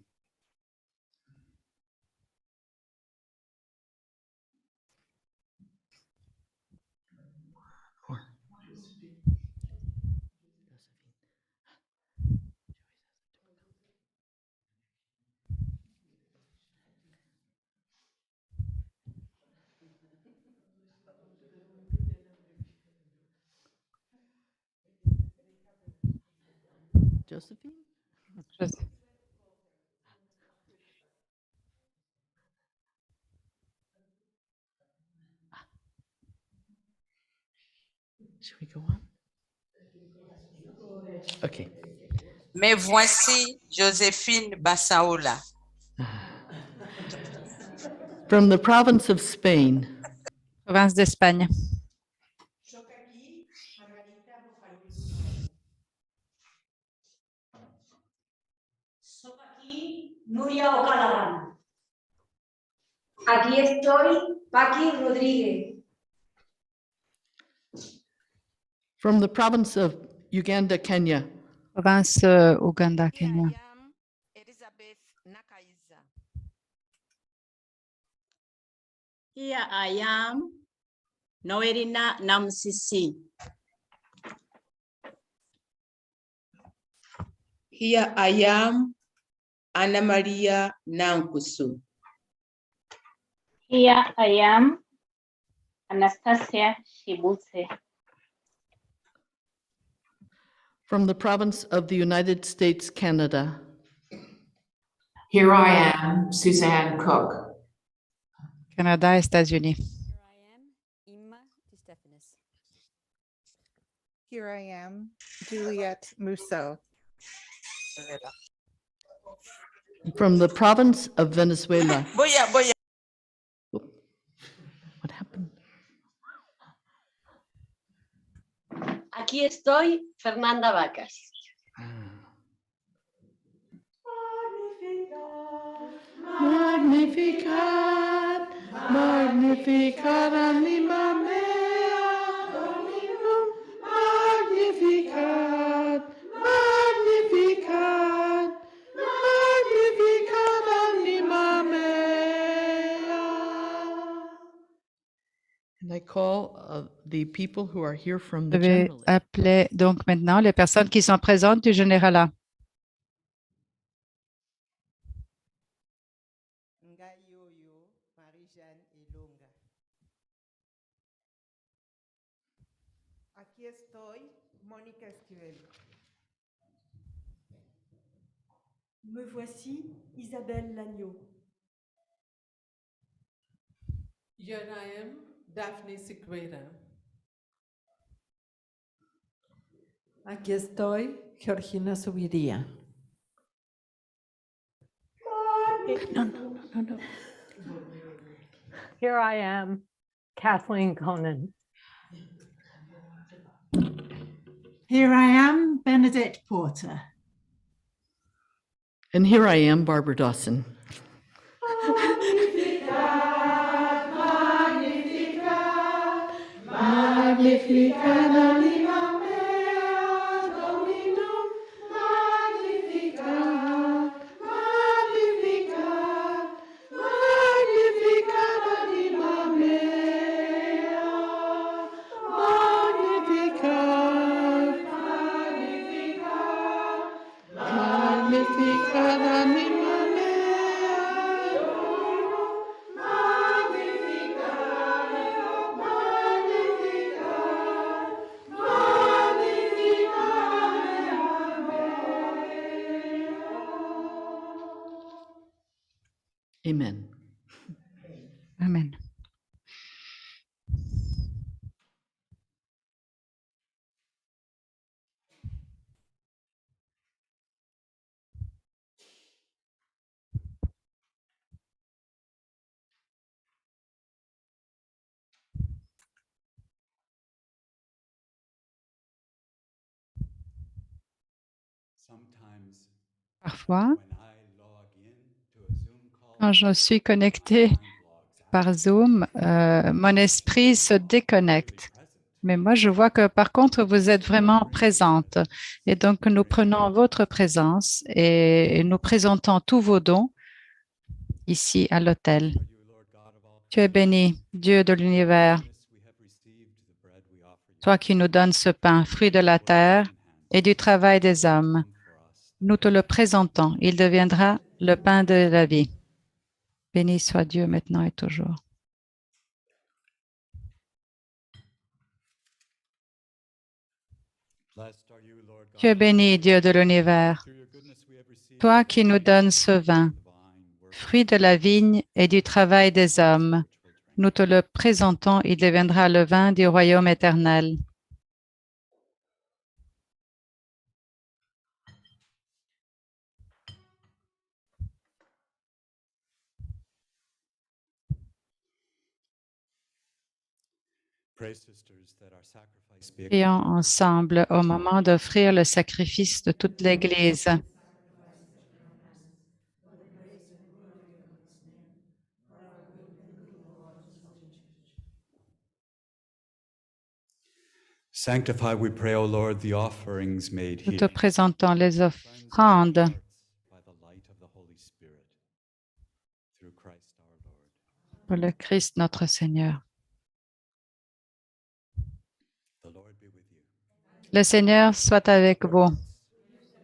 Speaker 1: Josephine? Should we go on? Okay.
Speaker 26: Me voici, Joséphine Bassaola.
Speaker 1: From the province of Spain.
Speaker 2: Province d'Espagne.
Speaker 23: Nuria O'Callaghan. Aquí estoy, Paqui Rodríguez.
Speaker 1: From the province of Uganda, Kenya.
Speaker 2: Province Uganda, Kenya.
Speaker 16: Here I am, Noerina Namsisi.
Speaker 10: Here I am, Ana Maria Nankusu.
Speaker 20: Here I am, Anastasia Shibutse.
Speaker 1: From the province of the United States, Canada.
Speaker 12: Here I am, Suzanne Cook.
Speaker 2: Canada, États-Unis.
Speaker 27: Here I am, Juliette Musso.
Speaker 1: From the province of Venezuela.
Speaker 26: Boya, boya.
Speaker 1: What happened?
Speaker 8: Aquí estoy, Fernanda Vacas.
Speaker 25: Magnificat, magnificat anima mea Dominum, magnificat, magnificat, magnificat anima
Speaker 11: I call the people who are here from
Speaker 2: Je
Speaker 11: the
Speaker 2: vais
Speaker 11: general.
Speaker 2: appeler donc maintenant les personnes qui sont présentes du général A.
Speaker 27: Ngayoyo, Marie-Jeanne Elonga. Aquí estoy, Mónica Esquivel.
Speaker 4: Me voici, Isabelle Lagneau.
Speaker 5: Here I am, Daphne Siqueira.
Speaker 10: Aquí estoy, Georgina Subiría.
Speaker 17: No. Here I am, Kathleen Conan.
Speaker 6: Here I am, Bernadette Porter.
Speaker 11: And here I am, Barbara Dawson.
Speaker 13: Magnificat anima mea Dominum, Magnificat, Magnificat, Magnificat anima mea, Magnificat, Magnificat, Magnificat anima mea Dominum,
Speaker 11: Amen.
Speaker 2: Amen. Parfois, quand je suis connectée par Zoom, mon esprit se déconnecte. Mais moi, je vois que par contre, vous êtes vraiment présente. Et donc, nous prenons votre présence et nous présentons tous vos dons ici à l'autel. Tu es béni, Dieu de l'univers, toi qui nous donnes ce pain, fruit de la terre et du travail des hommes. Nous te le présentons. Il deviendra le pain de la vie. Béni soit Dieu maintenant et toujours. Tu es béni, Dieu de l'univers, toi qui nous donnes ce vin, fruit de la vigne et du travail des hommes. Nous te le présentons, il deviendra le vin du royaume éternel. Prions ensemble au moment d'offrir le sacrifice de toute l'Église.
Speaker 9: Sanctify, we pray, O Lord, the offerings made
Speaker 2: Nous te
Speaker 9: here
Speaker 2: présentons les offrandes
Speaker 9: by the light of the Holy Spirit through Christ our Lord.
Speaker 2: pour le Christ notre Seigneur.
Speaker 9: The Lord be with you.
Speaker 2: Le Seigneur soit avec vous.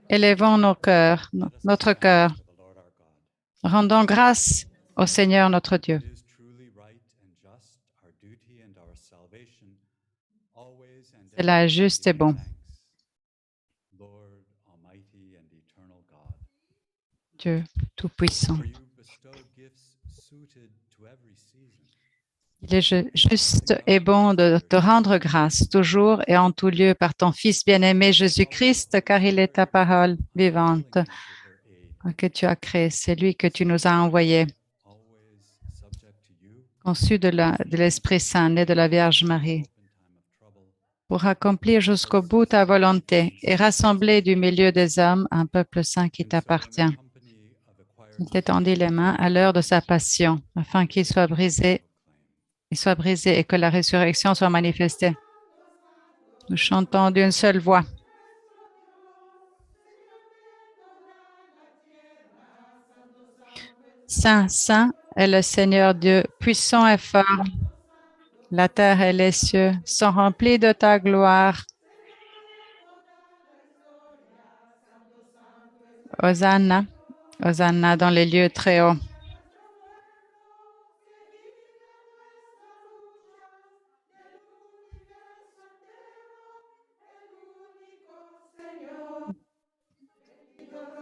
Speaker 2: Élevons nos cœurs, notre cœur. Rendons grâce au Seigneur notre Dieu.
Speaker 9: It is truly right and just, our duty and our salvation, always and
Speaker 2: C'est là
Speaker 9: everywhere
Speaker 2: juste
Speaker 9: to
Speaker 2: et
Speaker 9: give
Speaker 2: bon.
Speaker 9: thanks. Lord, almighty and eternal God,
Speaker 2: Dieu Tout-Puissant.
Speaker 9: for you bestow gifts suited to every season.
Speaker 2: Il est juste et bon de te rendre grâce toujours et en tout lieu par ton Fils bien-aimé Jésus-Christ, car il est ta parole vivante que tu as créée. C'est lui que tu nous as envoyé, conçu de l'Esprit Saint, né de la Vierge Marie, pour accomplir jusqu'au bout ta volonté et rassembler du milieu des hommes un peuple saint qui t'appartient. Il t'étendit les mains à l'heure de sa passion, afin qu'il soit brisé et que la résurrection soit manifestée. Nous chantons d'une seule voix. Saint, Saint est le Seigneur Dieu, puissant et fort. La terre et les cieux sont remplis de ta gloire. Hosanna, Hosanna dans les lieux très hauts.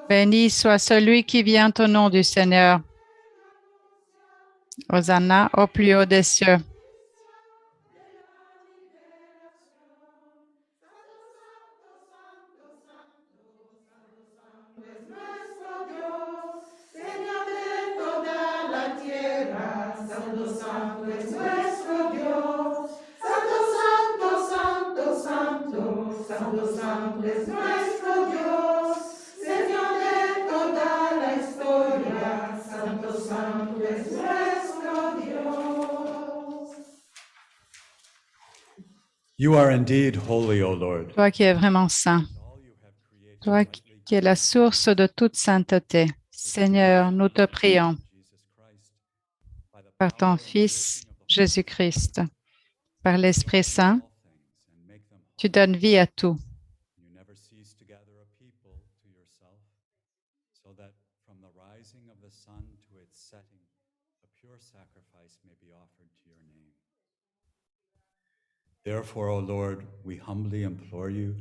Speaker 2: Béni soit celui qui vient au nom du Seigneur. Hosanna au plus haut des cieux.
Speaker 9: You are indeed holy, O Lord.
Speaker 2: Toi qui es vraiment saint, toi qui es la source de toute sainteté. Seigneur, nous te prions par ton Fils Jésus-Christ, par l'Esprit Saint, tu donnes vie à tout.
Speaker 9: You never cease to gather a people to yourself, so that from the rising of the sun to its setting, a pure sacrifice may be offered to your name. Therefore, O Lord, we humbly implore you,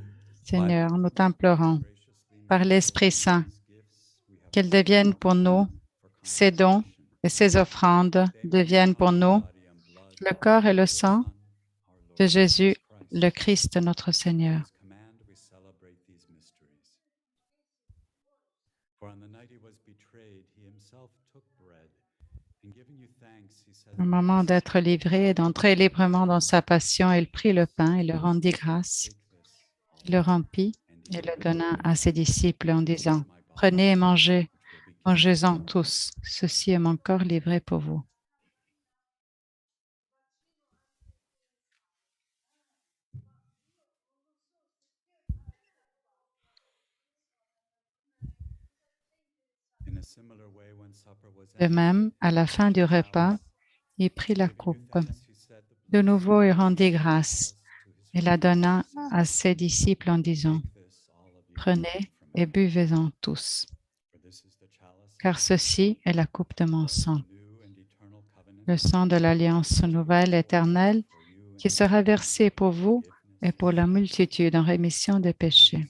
Speaker 2: Seigneur, nous t'implorons, par l'Esprit Saint, qu'elles deviennent pour nous, ces dons et ces offrandes deviennent pour nous le corps et le sang de Jésus, le Christ, notre Seigneur. Au moment d'être livré et d'entrer librement dans sa passion, il prit le pain et le rendit grâce. Il le rompit et le donna à ses disciples en disant, « Prenez et mangez, mangez-en tous, ceci est mon corps livré pour vous. » De même, à la fin du repas, il prit la coupe. De nouveau, il rendit grâce et la donna à ses disciples en disant, « Prenez et buvez-en tous, car ceci est la coupe de mon sang, le sang de l'alliance nouvelle éternelle qui sera versé pour vous et pour la multitude en rémission des péchés.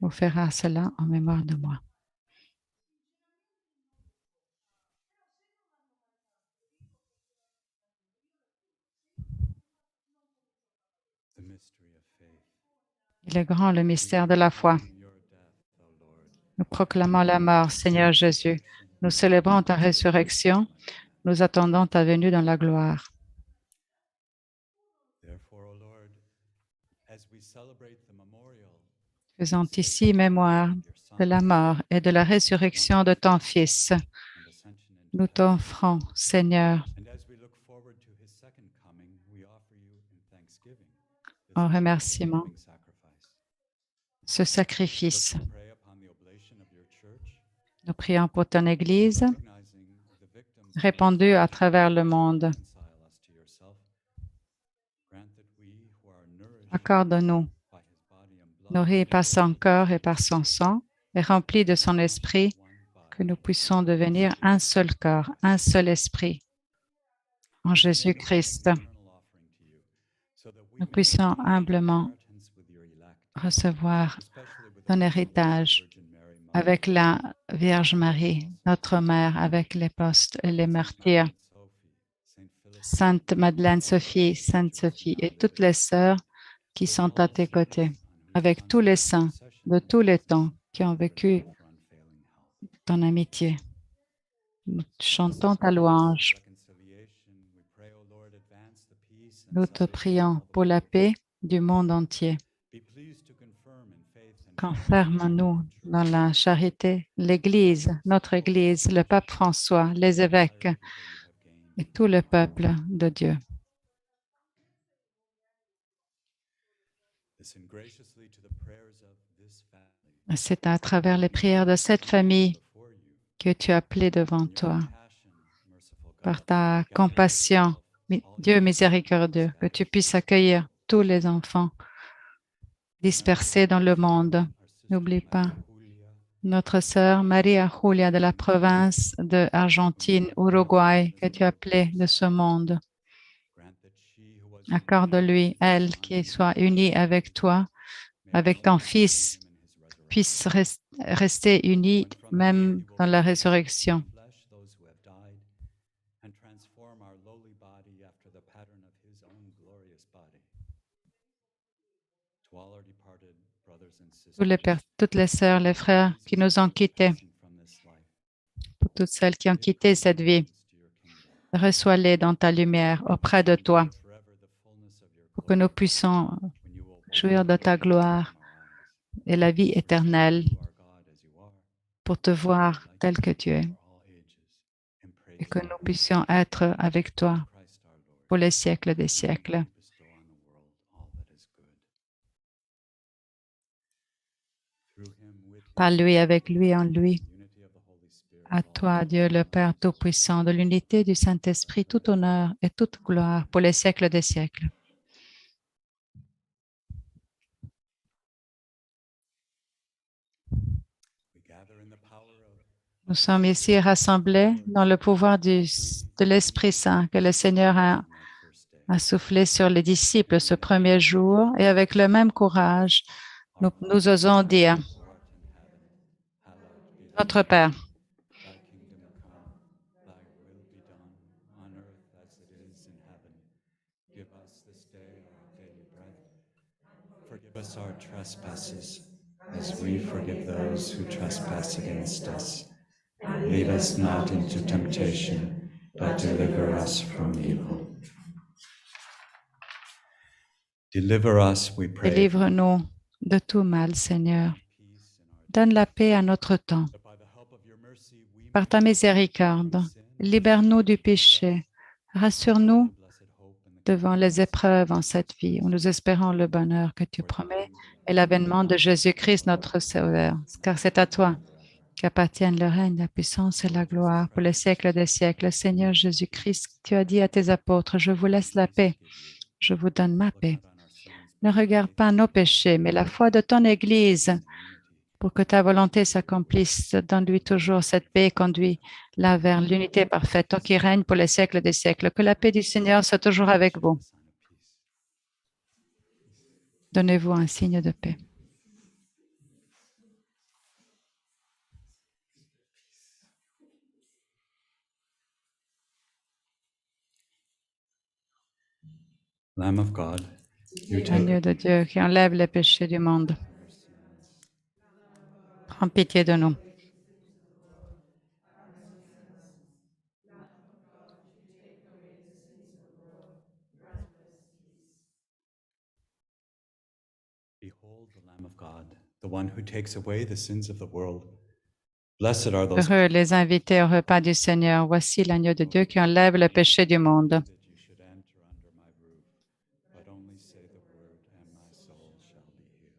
Speaker 2: Vous ferez cela en mémoire de moi. » Il est grand le mystère de la foi. Nous proclamons la mort, Seigneur Jésus. Nous célébrons ta résurrection. Nous attendons ta venue dans la gloire. Faisons ici mémoire de la mort et de la résurrection de ton Fils. Nous t'offrons, Seigneur, en remerciement, ce sacrifice. Nous prions pour ton Église, répandue à travers le monde. Accorde-nous, nourris par son corps et par son sang, et remplis de son esprit, que nous puissions devenir un seul corps, un seul esprit, en Jésus-Christ. Nous puissions humblement recevoir ton héritage avec la Vierge Marie, notre Mère, avec les postes et les martyrs, Sainte Madeleine Sophie, Sainte Sophie et toutes les sœurs qui sont à tes côtés, avec tous les saints de tous les temps qui ont vécu ton amitié. Nous chantons ta louange. Nous te prions pour la paix du monde entier. Confirme-nous dans la charité, l'Église, notre Église, le pape François, les évêques et tout le peuple de Dieu. C'est à travers les prières de cette famille que tu as appelé devant toi. Par ta compassion, Dieu miséricordieux, que tu puisses accueillir tous les enfants dispersés dans le monde. N'oublie pas notre sœur Maria Julia de la province de Argentine, Uruguay, que tu as appelée de ce monde. Accorde-lui, elle, qui soit unie avec toi, avec ton Fils, puisse rester unie même dans la résurrection. Toutes les sœurs, les frères qui nous ont quittés, pour toutes celles qui ont quitté cette vie, reçois-les dans ta lumière auprès de toi, pour que nous puissions jouir de ta gloire et la vie éternelle, pour te voir tel que tu es, et que nous puissions être avec toi pour les siècles des siècles. Par lui, avec lui, en lui. À toi, Dieu le Père Tout-Puissant, de l'unité du Saint-Esprit, tout honneur et toute gloire pour les siècles des siècles. Nous sommes ici rassemblés dans le pouvoir de l'Esprit Saint que le Seigneur a soufflé sur les disciples ce premier jour, et avec le même courage, nous osons dire: Notre Père,
Speaker 9: forgive us our trespasses, as we forgive those who trespass against us. Lead us not into temptation, but deliver us from evil. Deliver us, we pray.
Speaker 2: Délivre-nous de tout mal, Seigneur. Donne la paix à notre temps. Par ta miséricorde, libère-nous du péché. Rassure-nous devant les épreuves en cette vie, où nous espérons le bonheur que tu promets et l'avènement de Jésus-Christ, notre Sauveur. Car c'est à toi qu'appartiennent le règne, la puissance et la gloire pour les siècles des siècles. Seigneur Jésus-Christ, tu as dit à tes apôtres: je vous laisse la paix, je vous donne ma paix. Ne regarde pas nos péchés, mais la foi de ton Église, pour que ta volonté s'accomplisse. Donne-lui toujours cette paix et conduis-la vers l'unité parfaite, toi qui règnes pour les siècles des siècles. Que la paix du Seigneur soit toujours avec vous. Donnez-vous un signe de paix.
Speaker 9: Lamb of God, you take
Speaker 2: Agneau de Dieu qui enlève les péchés du monde, prends pitié de nous.
Speaker 9: Behold the Lamb of God, the one who takes away the sins of the world. Blessed are those
Speaker 2: Heureux les invités au repas du Seigneur. Voici l'agneau de Dieu qui enlève le péché du monde.
Speaker 9: that you should enter under my roof, but only say the word, and my soul shall be healed.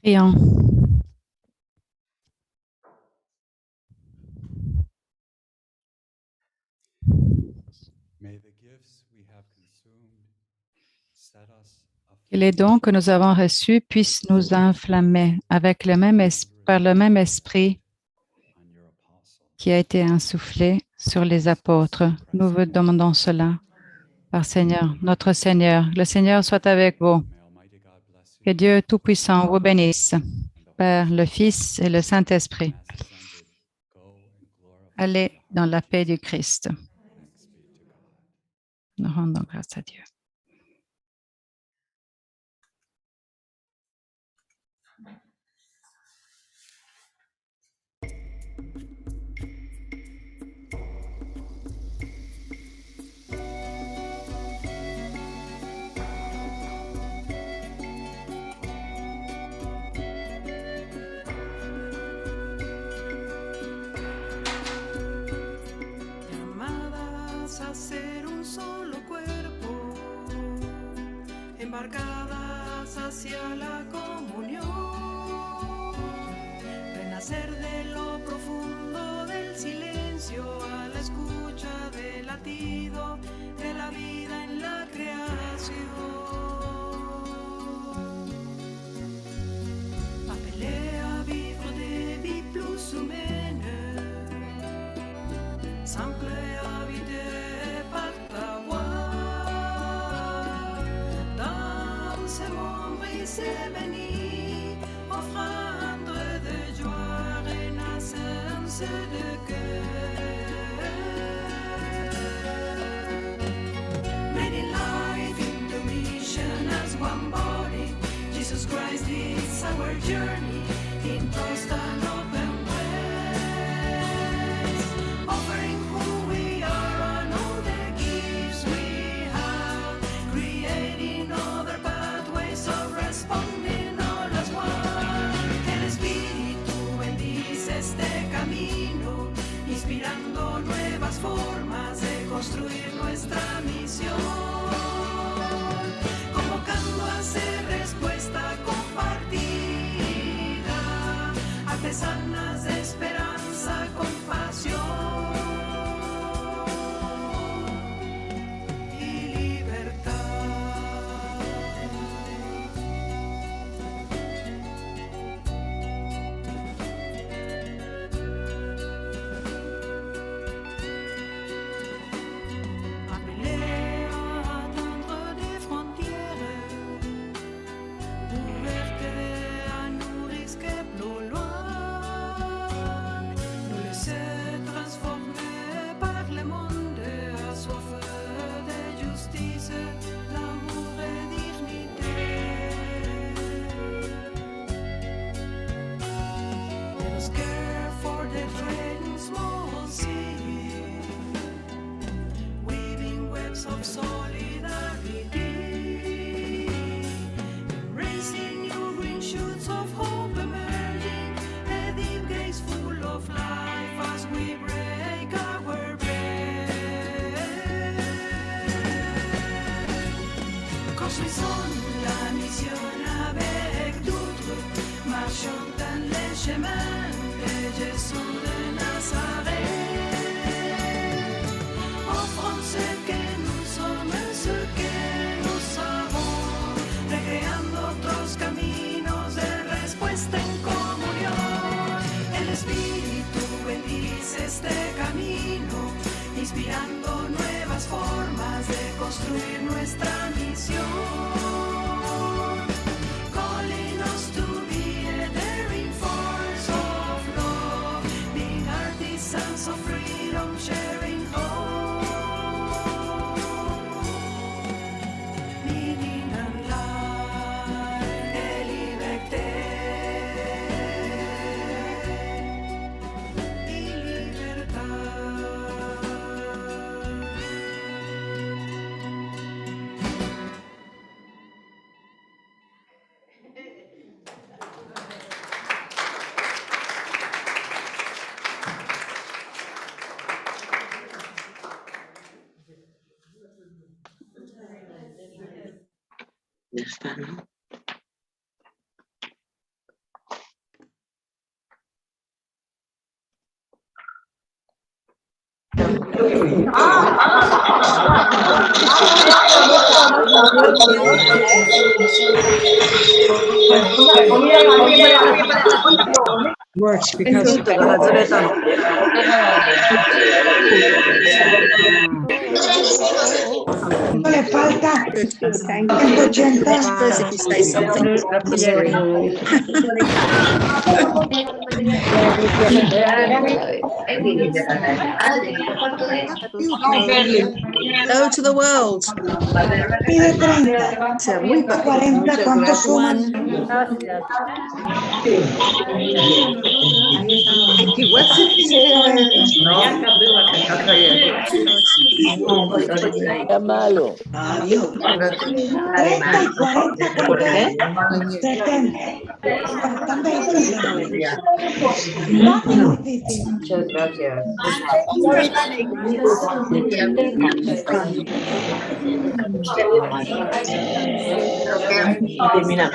Speaker 2: Prions. Que les dons que nous avons reçus puissent nous enflammer avec par le même esprit qui a été insufflé sur les apôtres. Nous vous demandons cela par Seigneur, notre Seigneur. Le Seigneur soit avec vous. Que Dieu Tout-Puissant vous bénisse, Père, le Fils et le Saint-Esprit. Allez dans la paix du Christ. Nous rendons grâce à Dieu.
Speaker 3: A ser un solo cuerpo, embarcadas hacia la comunión, renacer de lo profundo del silencio a la escucha del latido de la vida en la creación. Appelé à vivre des vies plus humaines, simple c'est béni, offrande de joie, renaissance de cœur. Made in life into mission as one body, Jesus Christ is our journey in trust and open ways, offering who we are and all the gifts we have, creating other pathways of responding all as one. El Espíritu bendice este camino, inspirando nuevas formas de construir nuestra misión, convocando a ser respuesta compartida, artesanas de esperanza, compasión y libertad. Of solidarity, embracing new green shoots of hope emerging, a deep gaze full of life as we break our bread. Construisons la mission avec d'autres, marchons dans les chemins de Jésus de Nazareth, offrons ce que ce que no sabemos, recreando otros caminos de respuesta en comunión. El Espíritu bendice este camino, inspirando nuevas formas de construir nuestra misión. Calling us to be a daring force of love, being artisans of freedom, sharing hope.
Speaker 12: Works because
Speaker 3: Le falta 180.
Speaker 7: Go to the world.
Speaker 3: Pide 30. 140, ¿cuántos suman?
Speaker 11: Llámalo.
Speaker 3: 30 y 40, ¿cuánto es? 70. Faltan 20.
Speaker 12: Muchas gracias.
Speaker 11: Termina.